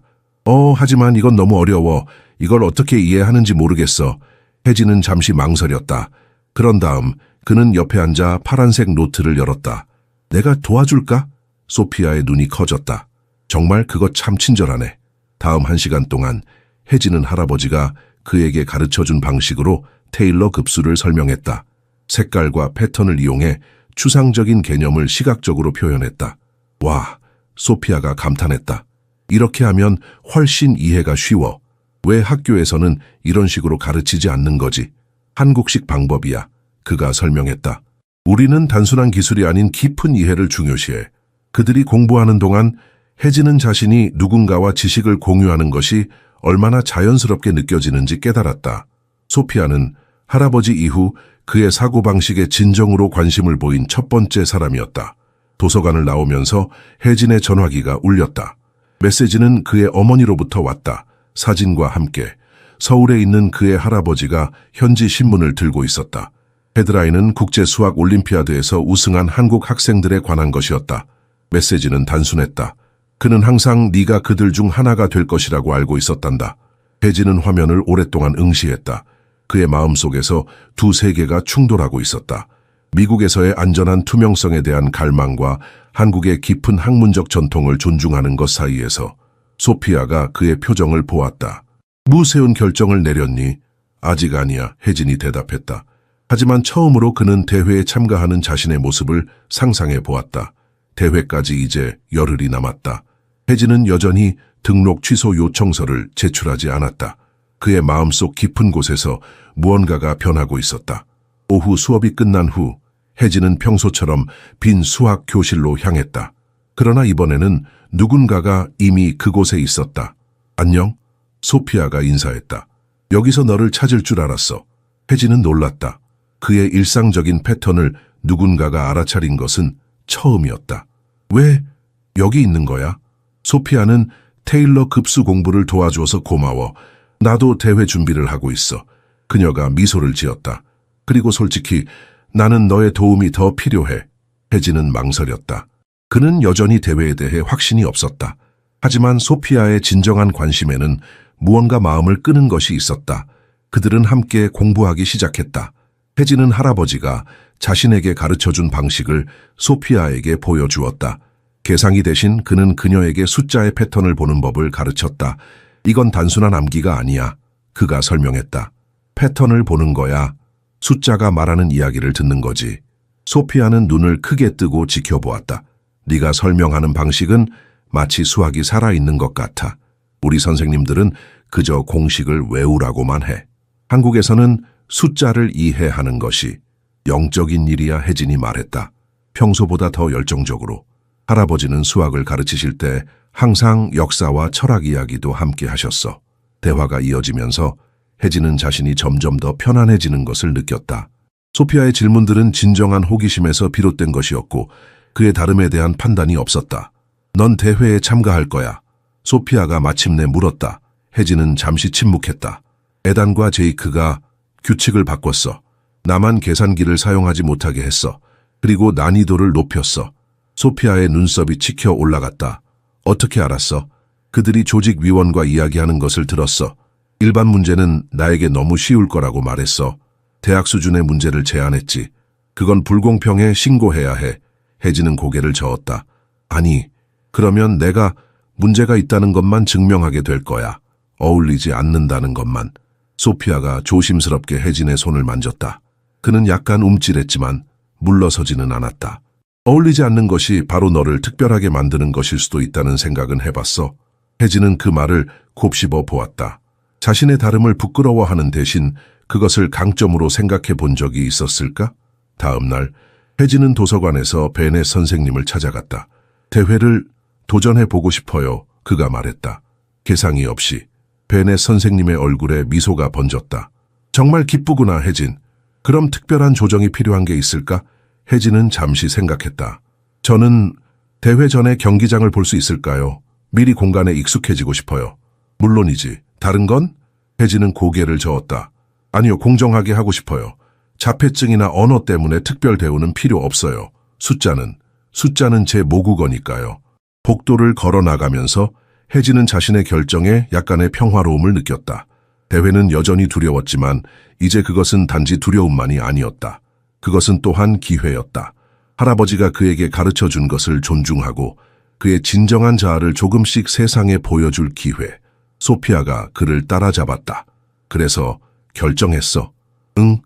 하지만 이건 너무 어려워. 이걸 어떻게 이해하는지 모르겠어. 혜진은 잠시 망설였다. 그런 다음 그는 옆에 앉아 파란색 노트를 열었다. 내가 도와줄까? 소피아의 눈이 커졌다. 정말 그것 참 친절하네. 다음 1시간 동안 혜진은 할아버지가 그에게 가르쳐준 방식으로 테일러 급수를 설명했다. 색깔과 패턴을 이용해 추상적인 개념을 시각적으로 표현했다. 와, 소피아가 감탄했다. 이렇게 하면 훨씬 이해가 쉬워. 왜 학교에서는 이런 식으로 가르치지 않는 거지? 한국식 방법이야. 그가 설명했다. 우리는 단순한 기술이 아닌 깊은 이해를 중요시해. 그들이 공부하는 동안 혜진은 자신이 누군가와 지식을 공유하는 것이 얼마나 자연스럽게 느껴지는지 깨달았다. 소피아는 할아버지 이후 그의 사고방식에 진정으로 관심을 보인 첫 번째 사람이었다. 도서관을 나오면서 혜진의 전화기가 울렸다. 메시지는 그의 어머니로부터 왔다. 사진과 함께 서울에 있는 그의 할아버지가 현지 신문을 들고 있었다. 헤드라인은 국제수학 올림피아드에서 우승한 한국 학생들에 관한 것이었다. 메시지는 단순했다. 그는 항상 네가 그들 중 하나가 될 것이라고 알고 있었단다. 혜진은 화면을 오랫동안 응시했다. 그의 마음속에서 두 세계가 충돌하고 있었다. 미국에서의 안전한 투명성에 대한 갈망과 한국의 깊은 학문적 전통을 존중하는 것 사이에서 소피아가 그의 표정을 보았다. 무세운 결정을 내렸니? 아직 아니야, 혜진이 대답했다. 하지만 처음으로 그는 대회에 참가하는 자신의 모습을 상상해 보았다. 대회까지 이제 열흘이 남았다. 혜진은 여전히 등록 취소 요청서를 제출하지 않았다. 그의 마음속 깊은 곳에서 무언가가 변하고 있었다. 오후 수업이 끝난 후 혜진은 평소처럼 빈 수학 교실로 향했다. 그러나 이번에는 누군가가 이미 그곳에 있었다. 안녕? 소피아가 인사했다. 여기서 너를 찾을 줄 알았어. 혜진은 놀랐다. 그의 일상적인 패턴을 누군가가 알아차린 것은 처음이었다. 왜 여기 있는 거야? 소피아는 테일러 급수 공부를 도와주어서 고마워. 나도 대회 준비를 하고 있어. 그녀가 미소를 지었다. 그리고 솔직히 나는 너의 도움이 더 필요해. 혜진은 망설였다. 그는 여전히 대회에 대해 확신이 없었다. 하지만 소피아의 진정한 관심에는 무언가 마음을 끄는 것이 있었다. 그들은 함께 공부하기 시작했다. 혜진은 할아버지가 자신에게 가르쳐준 방식을 소피아에게 보여주었다. 계산기 대신 그는 그녀에게 숫자의 패턴을 보는 법을 가르쳤다. 이건 단순한 암기가 아니야. 그가 설명했다. 패턴을 보는 거야. 숫자가 말하는 이야기를 듣는 거지. 소피아는 눈을 크게 뜨고 지켜보았다. 네가 설명하는 방식은 마치 수학이 살아있는 것 같아. 우리 선생님들은 그저 공식을 외우라고만 해. 한국에서는 숫자를 이해하는 것이 영적인 일이야, 혜진이 말했다. 평소보다 더 열정적으로. 할아버지는 수학을 가르치실 때 항상 역사와 철학 이야기도 함께 하셨어. 대화가 이어지면서 혜진은 자신이 점점 더 편안해지는 것을 느꼈다. 소피아의 질문들은 진정한 호기심에서 비롯된 것이었고 그의 다름에 대한 판단이 없었다. 넌 대회에 참가할 거야. 소피아가 마침내 물었다. 혜진은 잠시 침묵했다. 에단과 제이크가 규칙을 바꿨어. 나만 계산기를 사용하지 못하게 했어. 그리고 난이도를 높였어. 소피아의 눈썹이 치켜 올라갔다. 어떻게 알았어? 그들이 조직위원과 이야기하는 것을 들었어. 일반 문제는 나에게 너무 쉬울 거라고 말했어. 대학 수준의 문제를 제안했지. 그건 불공평해, 신고해야 해. 혜진은 고개를 저었다. 아니, 그러면 내가 문제가 있다는 것만 증명하게 될 거야. 어울리지 않는다는 것만. 소피아가 조심스럽게 혜진의 손을 만졌다. 그는 약간 움찔했지만 물러서지는 않았다. 어울리지 않는 것이 바로 너를 특별하게 만드는 것일 수도 있다는 생각은 해봤어. 혜진은 그 말을 곱씹어 보았다. 자신의 다름을 부끄러워하는 대신 그것을 강점으로 생각해 본 적이 있었을까? 다음 날 혜진은 도서관에서 베넷 선생님을 찾아갔다. 대회를 도전해보고 싶어요. 그가 말했다. 계상이 없이. 베넷 선생님의 얼굴에 미소가 번졌다. 정말 기쁘구나, 혜진. 그럼 특별한 조정이 필요한 게 있을까? 혜진은 잠시 생각했다. 저는 대회 전에 경기장을 볼 수 있을까요? 미리 공간에 익숙해지고 싶어요. 물론이지. 다른 건? 혜진은 고개를 저었다. 아니요, 공정하게 하고 싶어요. 자폐증이나 언어 때문에 특별 대우는 필요 없어요. 숫자는 제 모국어니까요. 복도를 걸어 나가면서 혜진은 자신의 결정에 약간의 평화로움을 느꼈다. 대회는 여전히 두려웠지만 이제 그것은 단지 두려움만이 아니었다. 그것은 또한 기회였다. 할아버지가 그에게 가르쳐 준 것을 존중하고 그의 진정한 자아를 조금씩 세상에 보여줄 기회. 소피아가 그를 따라잡았다. 그래서 결정했어. 응?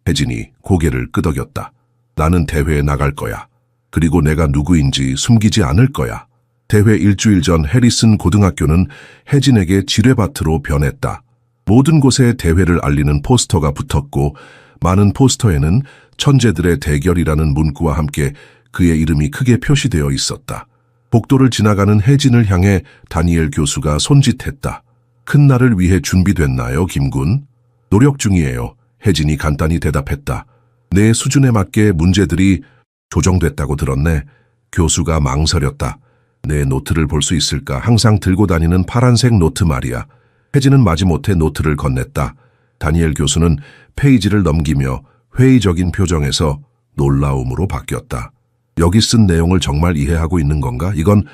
혜진이 고개를 끄덕였다. 나는 대회에 나갈 거야. 그리고 내가 누구인지 숨기지 않을 거야. 대회 일주일 전 해리슨 고등학교는 혜진에게 지뢰밭으로 변했다. 모든 곳에 대회를 알리는 포스터가 붙었고 많은 포스터에는 천재들의 대결이라는 문구와 함께 그의 이름이 크게 표시되어 있었다. 복도를 지나가는 혜진을 향해 다니엘 교수가 손짓했다. 큰 날을 위해 준비됐나요, 김군? 노력 중이에요. 혜진이 간단히 대답했다. 내 수준에 맞게 문제들이 조정됐다고 들었네. 교수가 망설였다. 내 노트를 볼 수 있을까? 항상 들고 다니는 파란색 노트 말이야. 혜진은 마지못해 노트를 건넸다. 다니엘 교수는 페이지를 넘기며 회의적인 표정에서 놀라움으로 바뀌었다. 여기 쓴 내용을 정말 이해하고 있는 건가? 이건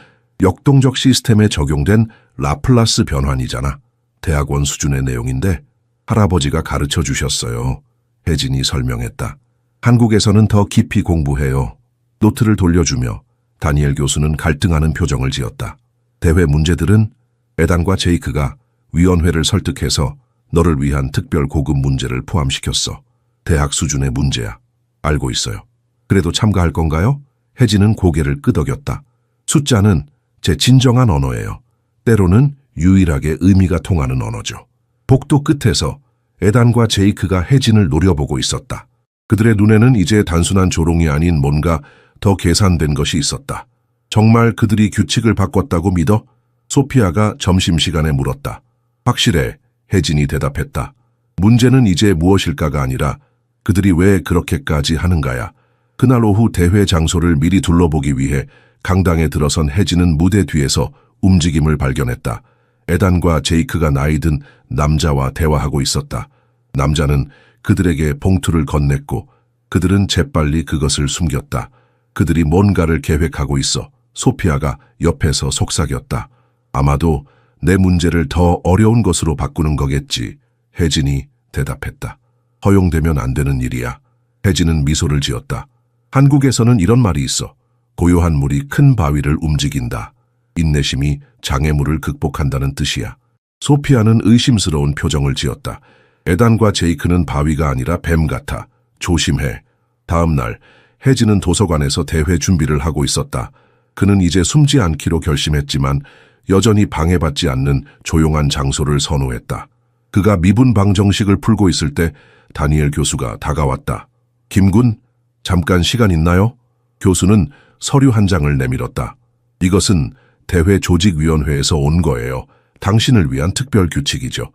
역동적 시스템에 적용된 라플라스 변환이잖아. 대학원 수준의 내용인데 할아버지가 가르쳐 주셨어요. 혜진이 설명했다. 한국에서는 더 깊이 공부해요. 노트를 돌려주며 다니엘 교수는 갈등하는 표정을 지었다. 대회 문제들은 에단과 제이크가 위원회를 설득해서 너를 위한 특별 고급 문제를 포함시켰어. 대학 수준의 문제야. 알고 있어요. 그래도 참가할 건가요? 혜진은 고개를 끄덕였다. 숫자는 제 진정한 언어예요. 때로는 유일하게 의미가 통하는 언어죠. 복도 끝에서 에단과 제이크가 혜진을 노려보고 있었다. 그들의 눈에는 이제 단순한 조롱이 아닌 뭔가 더 계산된 것이 있었다. 정말 그들이 규칙을 바꿨다고 믿어? 소피아가 점심시간에 물었다. 확실해, 혜진이 대답했다. 문제는 이제 무엇일까가 아니라 그들이 왜 그렇게까지 하는가야. 그날 오후 대회 장소를 미리 둘러보기 위해 강당에 들어선 혜진은 무대 뒤에서 움직임을 발견했다. 에단과 제이크가 나이든 남자와 대화하고 있었다. 남자는 그들에게 봉투를 건넸고 그들은 재빨리 그것을 숨겼다. 그들이 뭔가를 계획하고 있어. 소피아가 옆에서 속삭였다. 아마도 내 문제를 더 어려운 것으로 바꾸는 거겠지. 혜진이 대답했다. 허용되면 안 되는 일이야. 혜진은 미소를 지었다. 한국에서는 이런 말이 있어. 고요한 물이 큰 바위를 움직인다. 인내심이 장애물을 극복한다는 뜻이야. 소피아는 의심스러운 표정을 지었다. 에단과 제이크는 바위가 아니라 뱀 같아. 조심해. 다음 날 혜진은 도서관에서 대회 준비를 하고 있었다. 그는 이제 숨지 않기로 결심했지만 여전히 방해받지 않는 조용한 장소를 선호했다. 그가 미분 방정식을 풀고 있을 때 다니엘 교수가 다가왔다. 김군, 잠깐 시간 있나요? 교수는 서류 한 장을 내밀었다. 이것은 대회 조직위원회에서 온 거예요. 당신을 위한 특별 규칙이죠.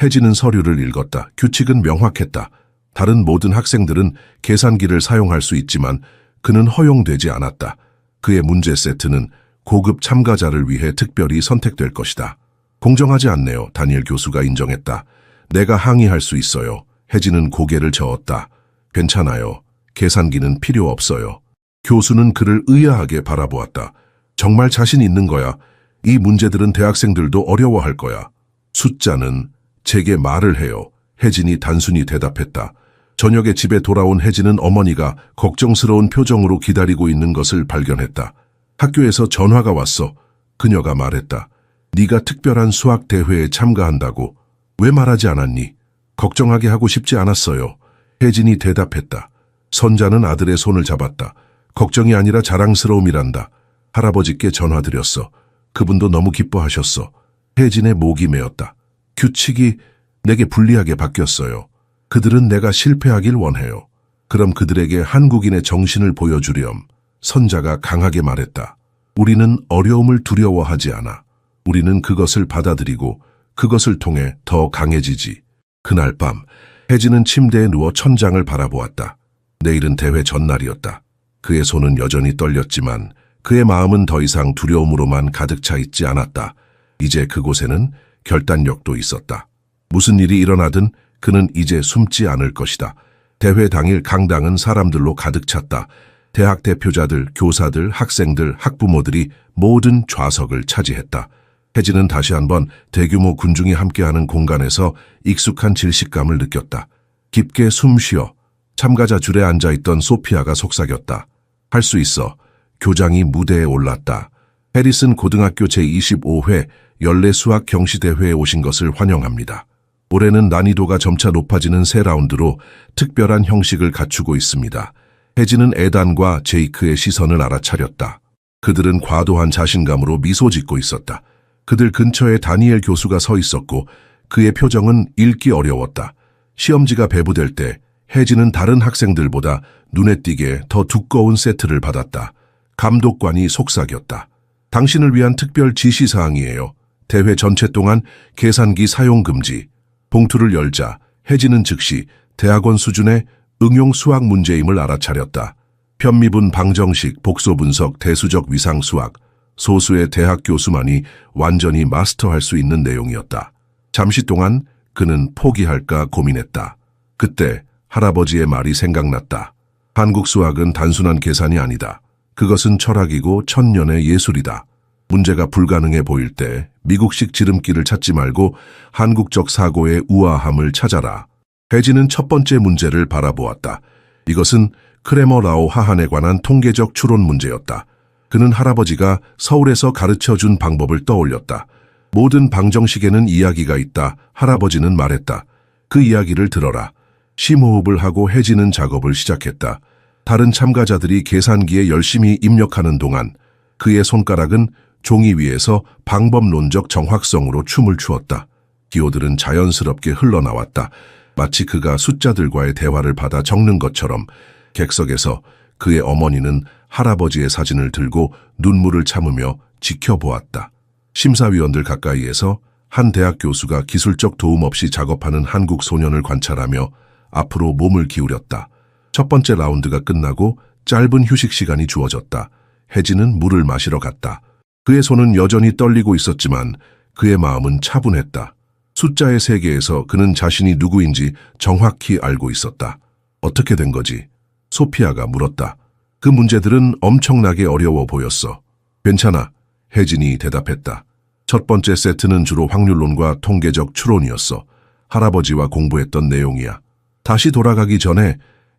혜진은 서류를 읽었다. 규칙은 명확했다. 다른 모든 학생들은 계산기를 사용할 수 있지만 그는 허용되지 않았다. 그의 문제 세트는 고급 참가자를 위해 특별히 선택될 것이다. 공정하지 않네요. 다니엘 교수가 인정했다. 내가 항의할 수 있어요. 혜진은 고개를 저었다. 괜찮아요. 계산기는 필요 없어요. 교수는 그를 의아하게 바라보았다. 정말 자신 있는 거야. 이 문제들은 대학생들도 어려워할 거야. 숫자는 제게 말을 해요. 혜진이 단순히 대답했다. 저녁에 집에 돌아온 혜진은 어머니가 걱정스러운 표정으로 기다리고 있는 것을 발견했다. 학교에서 전화가 왔어. 그녀가 말했다. 네가 특별한 수학 대회에 참가한다고. 왜 말하지 않았니? 걱정하게 하고 싶지 않았어요. 혜진이 대답했다. 선자는 아들의 손을 잡았다. 걱정이 아니라 자랑스러움이란다. 할아버지께 전화드렸어. 그분도 너무 기뻐하셨어. 혜진의 목이 메었다. 규칙이 내게 불리하게 바뀌었어요. 그들은 내가 실패하길 원해요. 그럼 그들에게 한국인의 정신을 보여주렴. 선자가 강하게 말했다. 우리는 어려움을 두려워하지 않아. 우리는 그것을 받아들이고 그것을 통해 더 강해지지. 그날 밤 혜진은 침대에 누워 천장을 바라보았다. 내일은 대회 전날이었다. 그의 손은 여전히 떨렸지만 그의 마음은 더 이상 두려움으로만 가득 차 있지 않았다. 이제 그곳에는 결단력도 있었다. 무슨 일이 일어나든 그는 이제 숨지 않을 것이다. 대회 당일 강당은 사람들로 가득 찼다. 대학 대표자들, 교사들, 학생들, 학부모들이 모든 좌석을 차지했다. 혜진은 다시 한번 대규모 군중이 함께하는 공간에서 익숙한 질식감을 느꼈다. 깊게 숨 쉬어 참가자 줄에 앉아있던 소피아가 속삭였다. 할 수 있어. 교장이 무대에 올랐다. 해리슨 고등학교 제25회 연례 수학 경시대회에 오신 것을 환영합니다. 올해는 난이도가 점차 높아지는 새 라운드로 특별한 형식을 갖추고 있습니다. 혜진은 에단과 제이크의 시선을 알아차렸다. 그들은 과도한 자신감으로 미소 짓고 있었다. 그들 근처에 다니엘 교수가 서 있었고 그의 표정은 읽기 어려웠다. 시험지가 배부될 때 혜진은 다른 학생들보다 눈에 띄게 더 두꺼운 세트를 받았다. 감독관이 속삭였다. 당신을 위한 특별 지시사항이에요. 대회 전체 동안 계산기 사용 금지. 봉투를 열자 혜진은 즉시 대학원 수준의 응용 수학 문제임을 알아차렸다. 편미분 방정식, 복소 분석, 대수적 위상 수학, 소수의 대학 교수만이 완전히 마스터할 수 있는 내용이었다. 잠시 동안 그는 포기할까 고민했다. 그때 할아버지의 말이 생각났다. 한국 수학은 단순한 계산이 아니다. 그것은 철학이고 천년의 예술이다. 문제가 불가능해 보일 때 미국식 지름길을 찾지 말고 한국적 사고의 우아함을 찾아라. 혜진은 첫 번째 문제를 바라보았다. 이것은 크레머 라오 하한에 관한 통계적 추론 문제였다. 그는 할아버지가 서울에서 가르쳐준 방법을 떠올렸다. 모든 방정식에는 이야기가 있다. 할아버지는 말했다. 그 이야기를 들어라. 심호흡을 하고 혜진은 작업을 시작했다. 다른 참가자들이 계산기에 열심히 입력하는 동안 그의 손가락은 종이 위에서 방법론적 정확성으로 춤을 추었다. 기호들은 자연스럽게 흘러나왔다. 마치 그가 숫자들과의 대화를 받아 적는 것처럼. 객석에서 그의 어머니는 할아버지의 사진을 들고 눈물을 참으며 지켜보았다. 심사위원들 가까이에서 한 대학 교수가 기술적 도움 없이 작업하는 한국 소년을 관찰하며 앞으로 몸을 기울였다. 첫 번째 라운드가 끝나고 짧은 휴식 시간이 주어졌다. 혜진은 물을 마시러 갔다. 그의 손은 여전히 떨리고 있었지만 그의 마음은 차분했다. 숫자의 세계에서 그는 자신이 누구인지 정확히 알고 있었다. 어떻게 된 거지? 소피아가 물었다. 그 문제들은 엄청나게 어려워 보였어. 괜찮아. 혜진이 대답했다. 첫 번째 세트는 주로 확률론과 통계적 추론이었어. 할아버지와 공부했던 내용이야. 다시 돌아가기 전에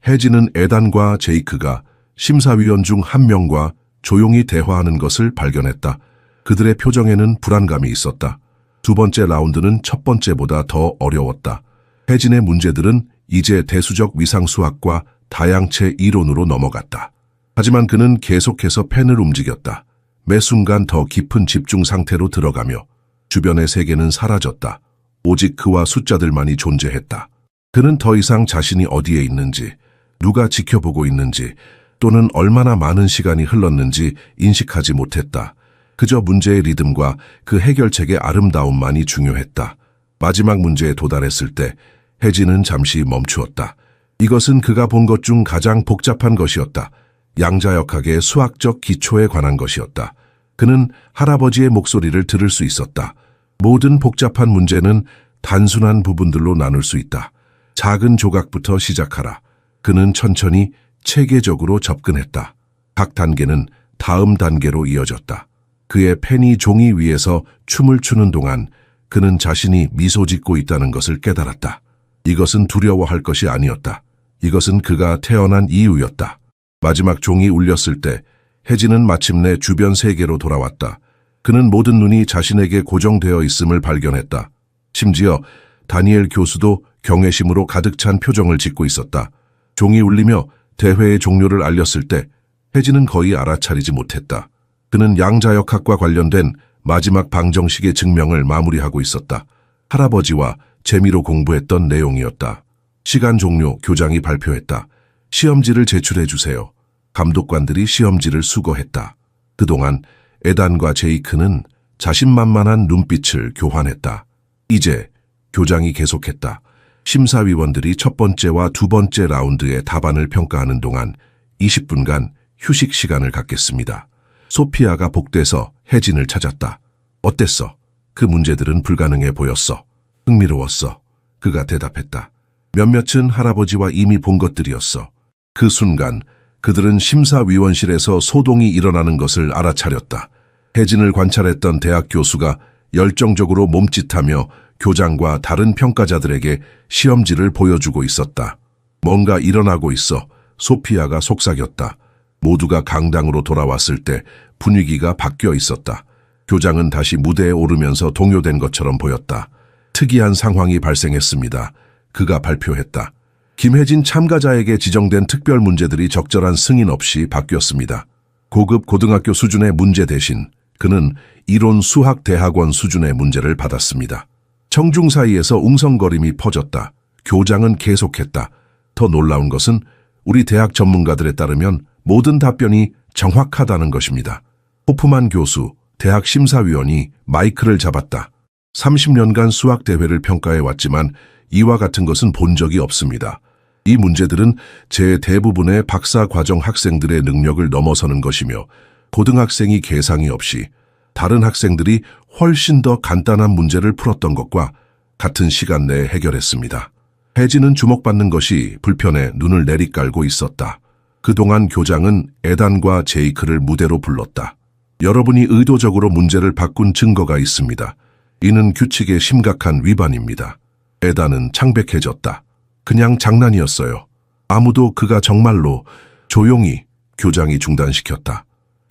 혜진은 에단과 제이크가 심사위원 중 한 명과 조용히 대화하는 것을 발견했다. 그들의 표정에는 불안감이 있었다. 두 번째 라운드는 첫 번째보다 더 어려웠다. 혜진의 문제들은 이제 대수적 위상 수학과 다양체 이론으로 넘어갔다. 하지만 그는 계속해서 펜을 움직였다. 매 순간 더 깊은 집중 상태로 들어가며 주변의 세계는 사라졌다. 오직 그와 숫자들만이 존재했다. 그는 더 이상 자신이 어디에 있는지, 누가 지켜보고 있는지, 또는 얼마나 많은 시간이 흘렀는지 인식하지 못했다. 그저 문제의 리듬과 그 해결책의 아름다움만이 중요했다. 마지막 문제에 도달했을 때 혜진은 잠시 멈추었다. 이것은 그가 본 것 중 가장 복잡한 것이었다. 양자역학의 수학적 기초에 관한 것이었다. 그는 할아버지의 목소리를 들을 수 있었다. 모든 복잡한 문제는 단순한 부분들로 나눌 수 있다. 작은 조각부터 시작하라. 그는 천천히 체계적으로 접근했다. 각 단계는 다음 단계로 이어졌다. 그의 펜이 종이 위에서 춤을 추는 동안 그는 자신이 미소 짓고 있다는 것을 깨달았다. 이것은 두려워할 것이 아니었다. 이것은 그가 태어난 이유였다. 마지막 종이 울렸을 때 혜진은 마침내 주변 세계로 돌아왔다. 그는 모든 눈이 자신에게 고정되어 있음을 발견했다. 심지어 다니엘 교수도 경외심으로 가득 찬 표정을 짓고 있었다. 종이 울리며 대회의 종료를 알렸을 때 혜진은 거의 알아차리지 못했다. 그는 양자역학과 관련된 마지막 방정식의 증명을 마무리하고 있었다. 할아버지와 재미로 공부했던 내용이었다. 시간 종료, 교장이 발표했다. 시험지를 제출해 주세요. 감독관들이 시험지를 수거했다. 그동안 에단과 제이크는 자신만만한 눈빛을 교환했다. 이제 교장이 계속했다. 심사위원들이 첫 번째와 두 번째 라운드의 답안을 평가하는 동안 20분간 휴식 시간을 갖겠습니다. 소피아가 복대서 혜진을 찾았다. 어땠어? 그 문제들은 불가능해 보였어. 흥미로웠어. 그가 대답했다. 몇몇은 할아버지와 이미 본 것들이었어. 그 순간 그들은 심사위원실에서 소동이 일어나는 것을 알아차렸다. 혜진을 관찰했던 대학 교수가 열정적으로 몸짓하며 교장과 다른 평가자들에게 시험지를 보여주고 있었다. 뭔가 일어나고 있어. 소피아가 속삭였다. 모두가 강당으로 돌아왔을 때 분위기가 바뀌어 있었다. 교장은 다시 무대에 오르면서 동요된 것처럼 보였다. 특이한 상황이 발생했습니다. 그가 발표했다. 김혜진 참가자에게 지정된 특별 문제들이 적절한 승인 없이 바뀌었습니다. 고급 고등학교 수준의 문제 대신 그는 이론 수학 대학원 수준의 문제를 받았습니다. 청중 사이에서 웅성거림이 퍼졌다. 교장은 계속했다. 더 놀라운 것은 우리 대학 전문가들에 따르면 모든 답변이 정확하다는 것입니다. 호프만 교수, 대학 심사위원이 마이크를 잡았다. 30년간 수학대회를 평가해왔지만 이와 같은 것은 본 적이 없습니다. 이 문제들은 제 대부분의 박사과정 학생들의 능력을 넘어서는 것이며 고등학생이 계상이 없이 다른 학생들이 훨씬 더 간단한 문제를 풀었던 것과 같은 시간 내에 해결했습니다. 혜진은 주목받는 것이 불편해 눈을 내리깔고 있었다. 그동안 교장은 에단과 제이크를 무대로 불렀다. 여러분이 의도적으로 문제를 바꾼 증거가 있습니다. 이는 규칙의 심각한 위반입니다. 에단은 창백해졌다. 그냥 장난이었어요. 아무도 그가 정말로 조용히 교장이 중단시켰다.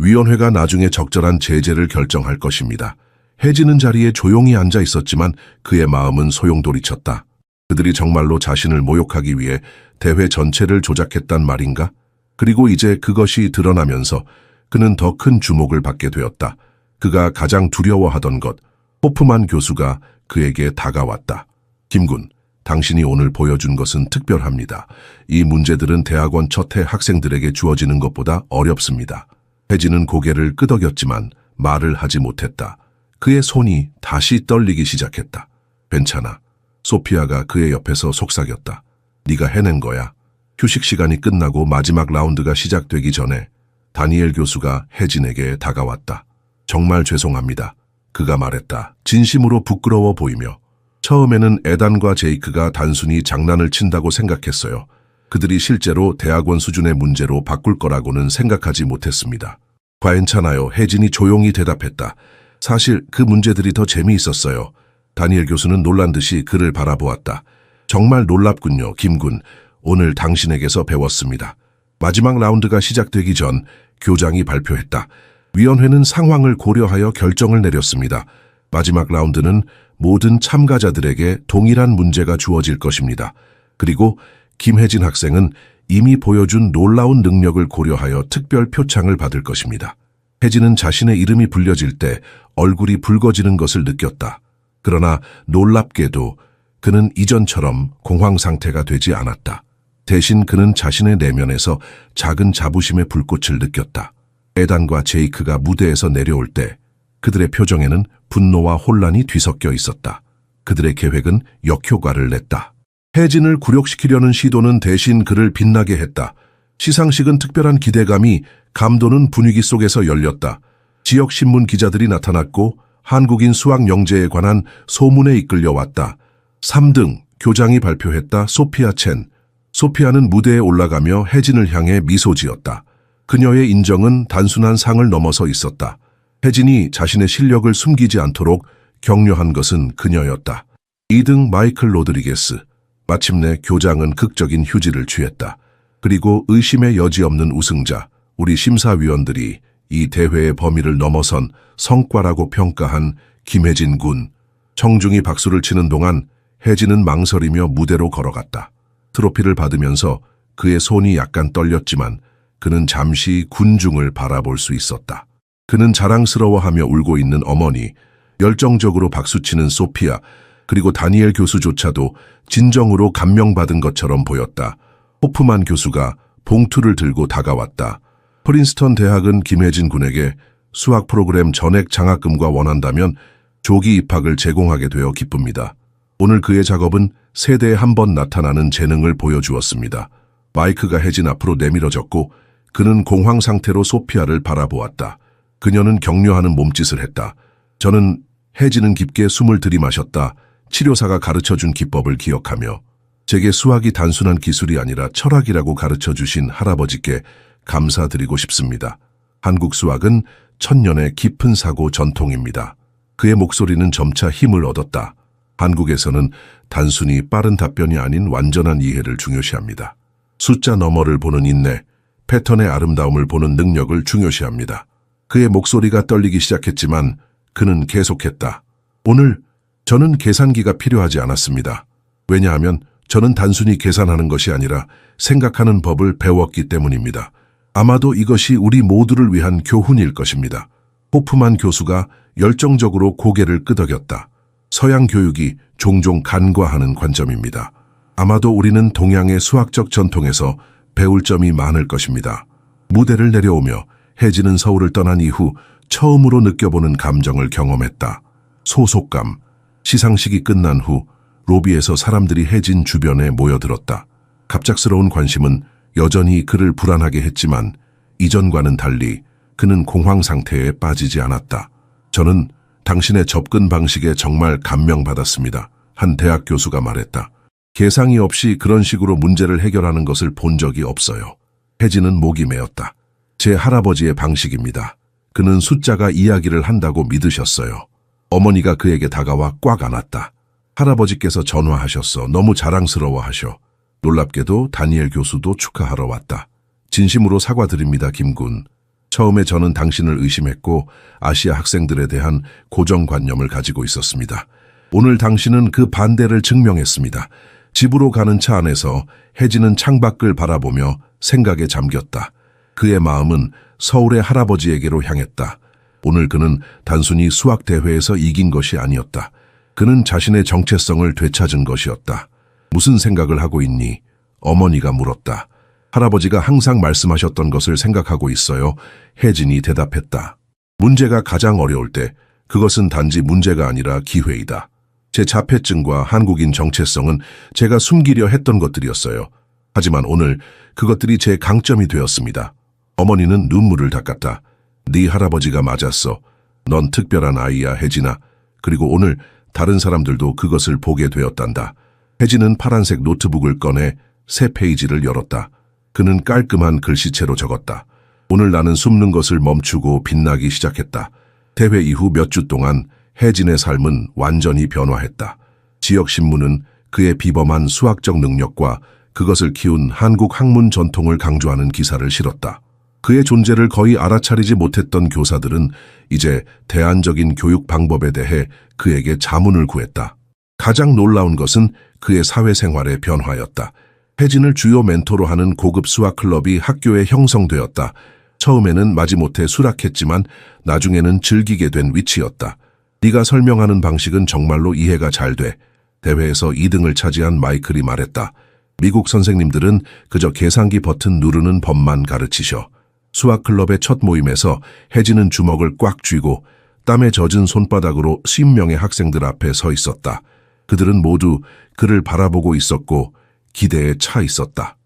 위원회가 나중에 적절한 제재를 결정할 것입니다. 혜진은 자리에 조용히 앉아 있었지만 그의 마음은 소용돌이쳤다. 그들이 정말로 자신을 모욕하기 위해 대회 전체를 조작했단 말인가? 그리고 이제 그것이 드러나면서 그는 더 큰 주목을 받게 되었다. 그가 가장 두려워하던 것, 호프만 교수가 그에게 다가왔다. 김군, 당신이 오늘 보여준 것은 특별합니다. 이 문제들은 대학원 첫 해 학생들에게 주어지는 것보다 어렵습니다. 혜진은 고개를 끄덕였지만 말을 하지 못했다. 그의 손이 다시 떨리기 시작했다. 괜찮아. 소피아가 그의 옆에서 속삭였다. 네가 해낸 거야. 휴식 시간이 끝나고 마지막 라운드가 시작되기 전에 다니엘 교수가 혜진에게 다가왔다. 정말 죄송합니다. 그가 말했다. 진심으로 부끄러워 보이며. 처음에는 에단과 제이크가 단순히 장난을 친다고 생각했어요. 그들이 실제로 대학원 수준의 문제로 바꿀 거라고는 생각하지 못했습니다. 괜찮아요. 혜진이 조용히 대답했다. 사실 그 문제들이 더 재미있었어요. 다니엘 교수는 놀란 듯이 그를 바라보았다. 정말 놀랍군요, 김군. 오늘 당신에게서 배웠습니다. 마지막 라운드가 시작되기 전 교장이 발표했다. 위원회는 상황을 고려하여 결정을 내렸습니다. 마지막 라운드는 모든 참가자들에게 동일한 문제가 주어질 것입니다. 그리고 김혜진 학생은 이미 보여준 놀라운 능력을 고려하여 특별 표창을 받을 것입니다. 혜진은 자신의 이름이 불려질 때 얼굴이 붉어지는 것을 느꼈다. 그러나 놀랍게도 그는 이전처럼 공황 상태가 되지 않았다. 대신 그는 자신의 내면에서 작은 자부심의 불꽃을 느꼈다. 에단과 제이크가 무대에서 내려올 때 그들의 표정에는 분노와 혼란이 뒤섞여 있었다. 그들의 계획은 역효과를 냈다. 혜진을 굴욕시키려는 시도는 대신 그를 빛나게 했다. 시상식은 특별한 기대감이 감도는 분위기 속에서 열렸다. 지역 신문 기자들이 나타났고 한국인 수학 영재에 관한 소문에 이끌려왔다. 3등, 교장이 발표했다. 소피아 첸. 소피아는 무대에 올라가며 혜진을 향해 미소 지었다. 그녀의 인정은 단순한 상을 넘어서 있었다. 혜진이 자신의 실력을 숨기지 않도록 격려한 것은 그녀였다. 2등 마이클 로드리게스. 마침내 교장은 극적인 휴지를 취했다. 그리고 의심의 여지 없는 우승자, 우리 심사위원들이 이 대회의 범위를 넘어선 성과라고 평가한 김혜진 군. 청중이 박수를 치는 동안 혜진은 망설이며 무대로 걸어갔다. 트로피를 받으면서 그의 손이 약간 떨렸지만 그는 잠시 군중을 바라볼 수 있었다. 그는 자랑스러워하며 울고 있는 어머니, 열정적으로 박수치는 소피아, 그리고 다니엘 교수조차도 진정으로 감명받은 것처럼 보였다. 호프만 교수가 봉투를 들고 다가왔다. 프린스턴 대학은 김혜진 군에게 수학 프로그램 전액 장학금과 원한다면 조기 입학을 제공하게 되어 기쁩니다. 오늘 그의 작업은 세대에 한 번 나타나는 재능을 보여주었습니다. 마이크가 혜진 앞으로 내밀어졌고 그는 공황 상태로 소피아를 바라보았다. 그녀는 격려하는 몸짓을 했다. 저는 혜진은 깊게 숨을 들이마셨다. 치료사가 가르쳐준 기법을 기억하며 제게 수학이 단순한 기술이 아니라 철학이라고 가르쳐주신 할아버지께 감사드리고 싶습니다. 한국 수학은 천년의 깊은 사고 전통입니다. 그의 목소리는 점차 힘을 얻었다. 한국에서는 단순히 빠른 답변이 아닌 완전한 이해를 중요시합니다. 숫자 너머를 보는 인내, 패턴의 아름다움을 보는 능력을 중요시합니다. 그의 목소리가 떨리기 시작했지만 그는 계속했다. 오늘 저는 계산기가 필요하지 않았습니다. 왜냐하면 저는 단순히 계산하는 것이 아니라 생각하는 법을 배웠기 때문입니다. 아마도 이것이 우리 모두를 위한 교훈일 것입니다. 호프만 교수가 열정적으로 고개를 끄덕였다. 서양 교육이 종종 간과하는 관점입니다. 아마도 우리는 동양의 수학적 전통에서 배울 점이 많을 것입니다. 무대를 내려오며 혜진은 서울을 떠난 이후 처음으로 느껴보는 감정을 경험했다. 소속감. 시상식이 끝난 후 로비에서 사람들이 혜진 주변에 모여들었다. 갑작스러운 관심은 여전히 그를 불안하게 했지만 이전과는 달리 그는 공황 상태에 빠지지 않았다. 저는 당신의 접근 방식에 정말 감명받았습니다. 한 대학 교수가 말했다. 계상이 없이 그런 식으로 문제를 해결하는 것을 본 적이 없어요. 혜진은 목이 메었다. 제 할아버지의 방식입니다. 그는 숫자가 이야기를 한다고 믿으셨어요. 어머니가 그에게 다가와 꽉 안았다. 할아버지께서 전화하셨어. 너무 자랑스러워하셔. 놀랍게도 다니엘 교수도 축하하러 왔다. 진심으로 사과드립니다, 김군. 처음에 저는 당신을 의심했고 아시아 학생들에 대한 고정관념을 가지고 있었습니다. 오늘 당신은 그 반대를 증명했습니다. 집으로 가는 차 안에서 혜진은 창밖을 바라보며 생각에 잠겼다. 그의 마음은 서울의 할아버지에게로 향했다. 오늘 그는 단순히 수학대회에서 이긴 것이 아니었다. 그는 자신의 정체성을 되찾은 것이었다. 무슨 생각을 하고 있니? 어머니가 물었다. 할아버지가 항상 말씀하셨던 것을 생각하고 있어요. 혜진이 대답했다. 문제가 가장 어려울 때 그것은 단지 문제가 아니라 기회이다. 제 자폐증과 한국인 정체성은 제가 숨기려 했던 것들이었어요. 하지만 오늘 그것들이 제 강점이 되었습니다. 어머니는 눈물을 닦았다. 네 할아버지가 맞았어. 넌 특별한 아이야, 혜진아. 그리고 오늘 다른 사람들도 그것을 보게 되었단다. 혜진은 파란색 노트북을 꺼내 새 페이지를 열었다. 그는 깔끔한 글씨체로 적었다. 오늘 나는 숨는 것을 멈추고 빛나기 시작했다. 대회 이후 몇 주 동안 혜진의 삶은 완전히 변화했다. 지역신문은 그의 비범한 수학적 능력과 그것을 키운 한국 학문 전통을 강조하는 기사를 실었다. 그의 존재를 거의 알아차리지 못했던 교사들은 이제 대안적인 교육 방법에 대해 그에게 자문을 구했다. 가장 놀라운 것은 그의 사회생활의 변화였다. 혜진을 주요 멘토로 하는 고급 수학 클럽이 학교에 형성되었다. 처음에는 마지못해 수락했지만 나중에는 즐기게 된 위치였다. 네가 설명하는 방식은 정말로 이해가 잘 돼. 대회에서 2등을 차지한 마이클이 말했다. 미국 선생님들은 그저 계산기 버튼 누르는 법만 가르치셔. 수학클럽의 첫 모임에서 혜진은 주먹을 꽉 쥐고 땀에 젖은 손바닥으로 10명의 학생들 앞에 서 있었다. 그들은 모두 그를 바라보고 있었고 기대에 차 있었다.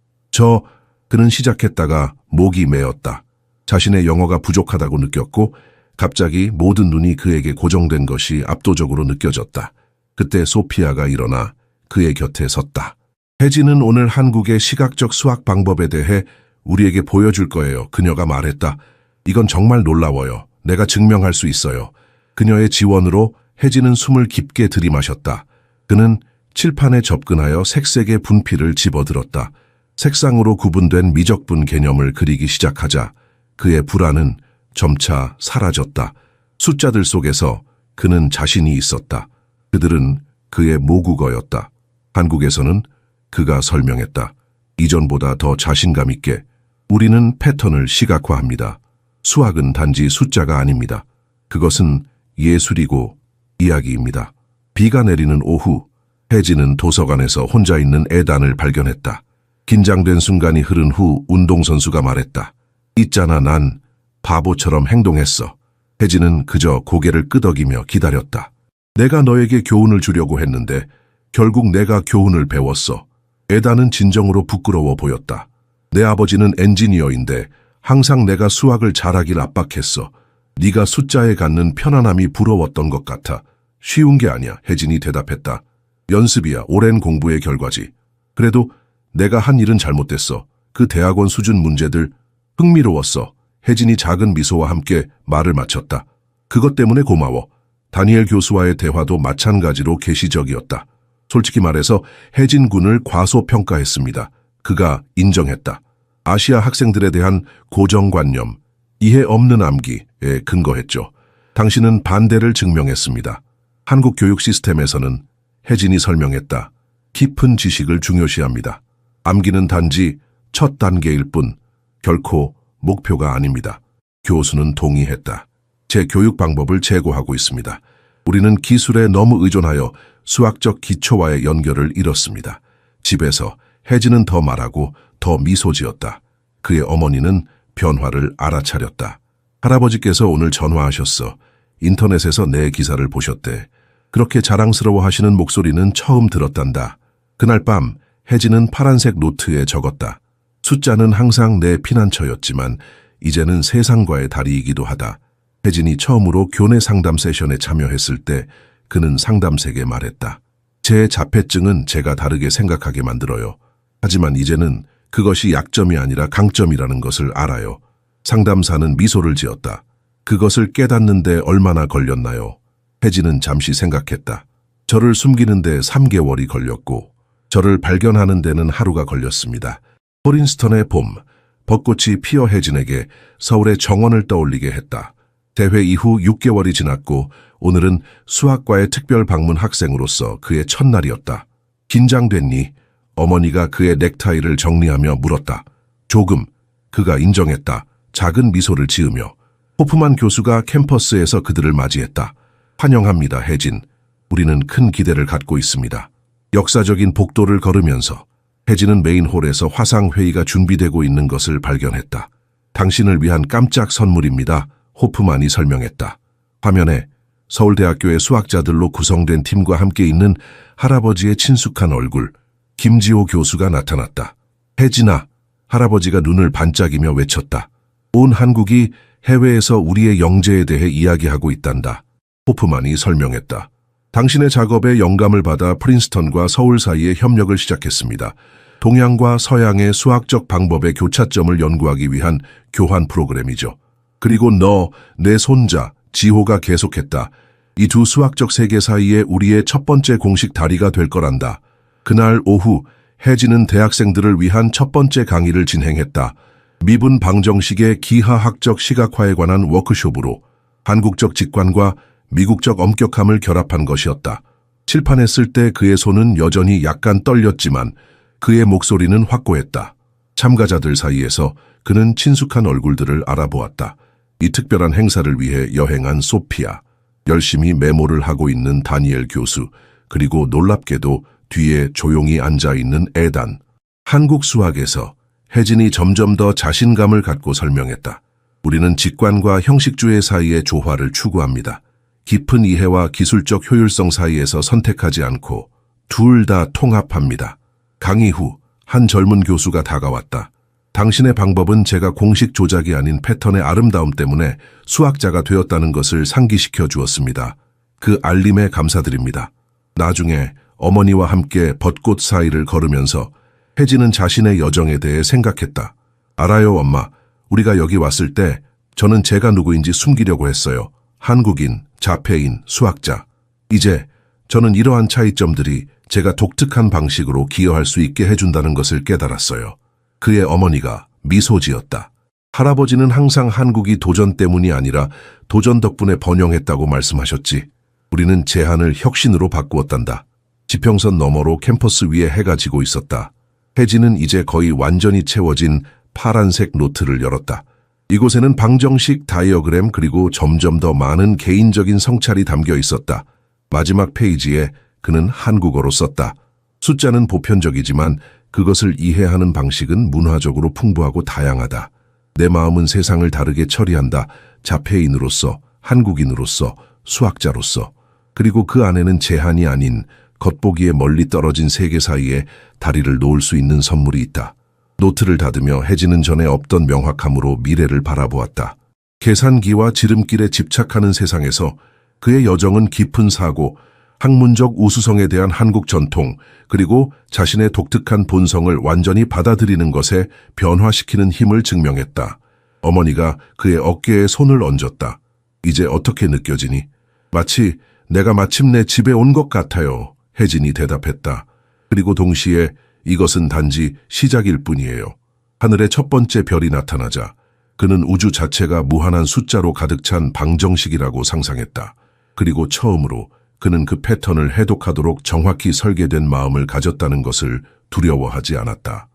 그는 시작했다가 목이 메었다. 자신의 영어가 부족하다고 느꼈고 갑자기 모든 눈이 그에게 고정된 것이 압도적으로 느껴졌다. 그때 소피아가 일어나 그의 곁에 섰다. 혜진은 오늘 한국의 시각적 수학 방법에 대해 우리에게 보여줄 거예요. 그녀가 말했다. 이건 정말 놀라워요. 내가 증명할 수 있어요. 그녀의 지원으로 혜진은 숨을 깊게 들이마셨다. 그는 칠판에 접근하여 색색의 분필을 집어들었다. 색상으로 구분된 미적분 개념을 그리기 시작하자 그의 불안은 점차 사라졌다. 숫자들 속에서 그는 자신이 있었다. 그들은 그의 모국어였다. 한국에서는 그가 설명했다. 이전보다 더 자신감 있게 우리는 패턴을 시각화합니다. 수학은 단지 숫자가 아닙니다. 그것은 예술이고 이야기입니다. 비가 내리는 오후, 혜진은 도서관에서 혼자 있는 에단을 발견했다. 긴장된 순간이 흐른 후 운동선수가 말했다. 있잖아, 난 바보처럼 행동했어. 혜진은 그저 고개를 끄덕이며 기다렸다. 내가 너에게 교훈을 주려고 했는데 결국 내가 교훈을 배웠어. 에단은 진정으로 부끄러워 보였다. 내 아버지는 엔지니어인데 항상 내가 수학을 잘하길 압박했어. 네가 숫자에 갖는 편안함이 부러웠던 것 같아. 쉬운 게 아니야, 혜진이 대답했다. 연습이야, 오랜 공부의 결과지. 그래도 내가 한 일은 잘못됐어. 그 대학원 수준 문제들 흥미로웠어. 혜진이 작은 미소와 함께 말을 마쳤다. 그것 때문에 고마워. 다니엘 교수와의 대화도 마찬가지로 계시적이었다. 솔직히 말해서 혜진 군을 과소평가했습니다. 그가 인정했다. 아시아 학생들에 대한 고정관념, 이해 없는 암기에 근거했죠. 당신은 반대를 증명했습니다. 한국 교육 시스템에서는 혜진이 설명했다. 깊은 지식을 중요시합니다. 암기는 단지 첫 단계일 뿐 결코 목표가 아닙니다. 교수는 동의했다. 제 교육 방법을 제고하고 있습니다. 우리는 기술에 너무 의존하여 수학적 기초와의 연결을 잃었습니다. 집에서 혜진은 더 말하고 더 미소 지었다. 그의 어머니는 변화를 알아차렸다. 할아버지께서 오늘 전화하셨어. 인터넷에서 내 기사를 보셨대. 그렇게 자랑스러워 하시는 목소리는 처음 들었단다. 그날 밤 혜진은 파란색 노트에 적었다. 숫자는 항상 내 피난처였지만 이제는 세상과의 다리이기도 하다. 혜진이 처음으로 교내 상담 세션에 참여했을 때 그는 상담색에 말했다. 제 자폐증은 제가 다르게 생각하게 만들어요. 하지만 이제는 그것이 약점이 아니라 강점이라는 것을 알아요. 상담사는 미소를 지었다. 그것을 깨닫는데 얼마나 걸렸나요? 혜진은 잠시 생각했다. 저를 숨기는데 3개월이 걸렸고 저를 발견하는 데는 하루가 걸렸습니다. 포린스턴의 봄, 벚꽃이 피어 혜진에게 서울의 정원을 떠올리게 했다. 대회 이후 6개월이 지났고 오늘은 수학과의 특별 방문 학생으로서 그의 첫날이었다. 긴장됐니? 어머니가 그의 넥타이를 정리하며 물었다. 조금. 그가 인정했다. 작은 미소를 지으며. 호프만 교수가 캠퍼스에서 그들을 맞이했다. 환영합니다, 혜진. 우리는 큰 기대를 갖고 있습니다. 역사적인 복도를 걸으면서 혜진은 메인홀에서 화상회의가 준비되고 있는 것을 발견했다. 당신을 위한 깜짝 선물입니다. 호프만이 설명했다. 화면에 서울대학교의 수학자들로 구성된 팀과 함께 있는 할아버지의 친숙한 얼굴, 김지호 교수가 나타났다. 혜진아, 할아버지가 눈을 반짝이며 외쳤다. 온 한국이 해외에서 우리의 영재에 대해 이야기하고 있단다. 호프만이 설명했다. 당신의 작업에 영감을 받아 프린스턴과 서울 사이에 협력을 시작했습니다. 동양과 서양의 수학적 방법의 교차점을 연구하기 위한 교환 프로그램이죠. 그리고 내 손자, 지호가 계속했다. 이 두 수학적 세계 사이에 우리의 첫 번째 공식 다리가 될 거란다. 그날 오후 혜진은 대학생들을 위한 첫 번째 강의를 진행했다. 미분 방정식의 기하학적 시각화에 관한 워크숍으로 한국적 직관과 미국적 엄격함을 결합한 것이었다. 칠판에 쓸 때 그의 손은 여전히 약간 떨렸지만 그의 목소리는 확고했다. 참가자들 사이에서 그는 친숙한 얼굴들을 알아보았다. 이 특별한 행사를 위해 여행한 소피아, 열심히 메모를 하고 있는 다니엘 교수, 그리고 놀랍게도 뒤에 조용히 앉아있는 에단. 한국 수학에서 혜진이 점점 더 자신감을 갖고 설명했다. 우리는 직관과 형식주의 사이의 조화를 추구합니다. 깊은 이해와 기술적 효율성 사이에서 선택하지 않고 둘 다 통합합니다. 강의 후 한 젊은 교수가 다가왔다. 당신의 방법은 제가 공식 조작이 아닌 패턴의 아름다움 때문에 수학자가 되었다는 것을 상기시켜 주었습니다. 그 알림에 감사드립니다. 나중에 어머니와 함께 벚꽃 사이를 걸으면서 혜진은 자신의 여정에 대해 생각했다. 알아요, 엄마. 우리가 여기 왔을 때 저는 제가 누구인지 숨기려고 했어요. 한국인, 자폐인, 수학자. 이제 저는 이러한 차이점들이 제가 독특한 방식으로 기여할 수 있게 해준다는 것을 깨달았어요. 그의 어머니가 미소 지었다. 할아버지는 항상 한국이 도전 때문이 아니라 도전 덕분에 번영했다고 말씀하셨지. 우리는 제한을 혁신으로 바꾸었단다. 지평선 너머로 캠퍼스 위에 해가 지고 있었다. 해지는 이제 거의 완전히 채워진 파란색 노트를 열었다. 이곳에는 방정식, 다이어그램 그리고 점점 더 많은 개인적인 성찰이 담겨 있었다. 마지막 페이지에 그는 한국어로 썼다. 숫자는 보편적이지만 그것을 이해하는 방식은 문화적으로 풍부하고 다양하다. 내 마음은 세상을 다르게 처리한다. 자폐인으로서, 한국인으로서, 수학자로서. 그리고 그 안에는 제한이 아닌 겉보기에 멀리 떨어진 세계 사이에 다리를 놓을 수 있는 선물이 있다. 노트를 닫으며 해지는 전에 없던 명확함으로 미래를 바라보았다. 계산기와 지름길에 집착하는 세상에서 그의 여정은 깊은 사고, 학문적 우수성에 대한 한국 전통, 그리고 자신의 독특한 본성을 완전히 받아들이는 것에 변화시키는 힘을 증명했다. 어머니가 그의 어깨에 손을 얹었다. 이제 어떻게 느껴지니? 마치 내가 마침내 집에 온 것 같아요. 혜진이 대답했다. 그리고 동시에 이것은 단지 시작일 뿐이에요. 하늘의 첫 번째 별이 나타나자 그는 우주 자체가 무한한 숫자로 가득 찬 방정식이라고 상상했다. 그리고 처음으로 그는 그 패턴을 해독하도록 정확히 설계된 마음을 가졌다는 것을 두려워하지 않았다.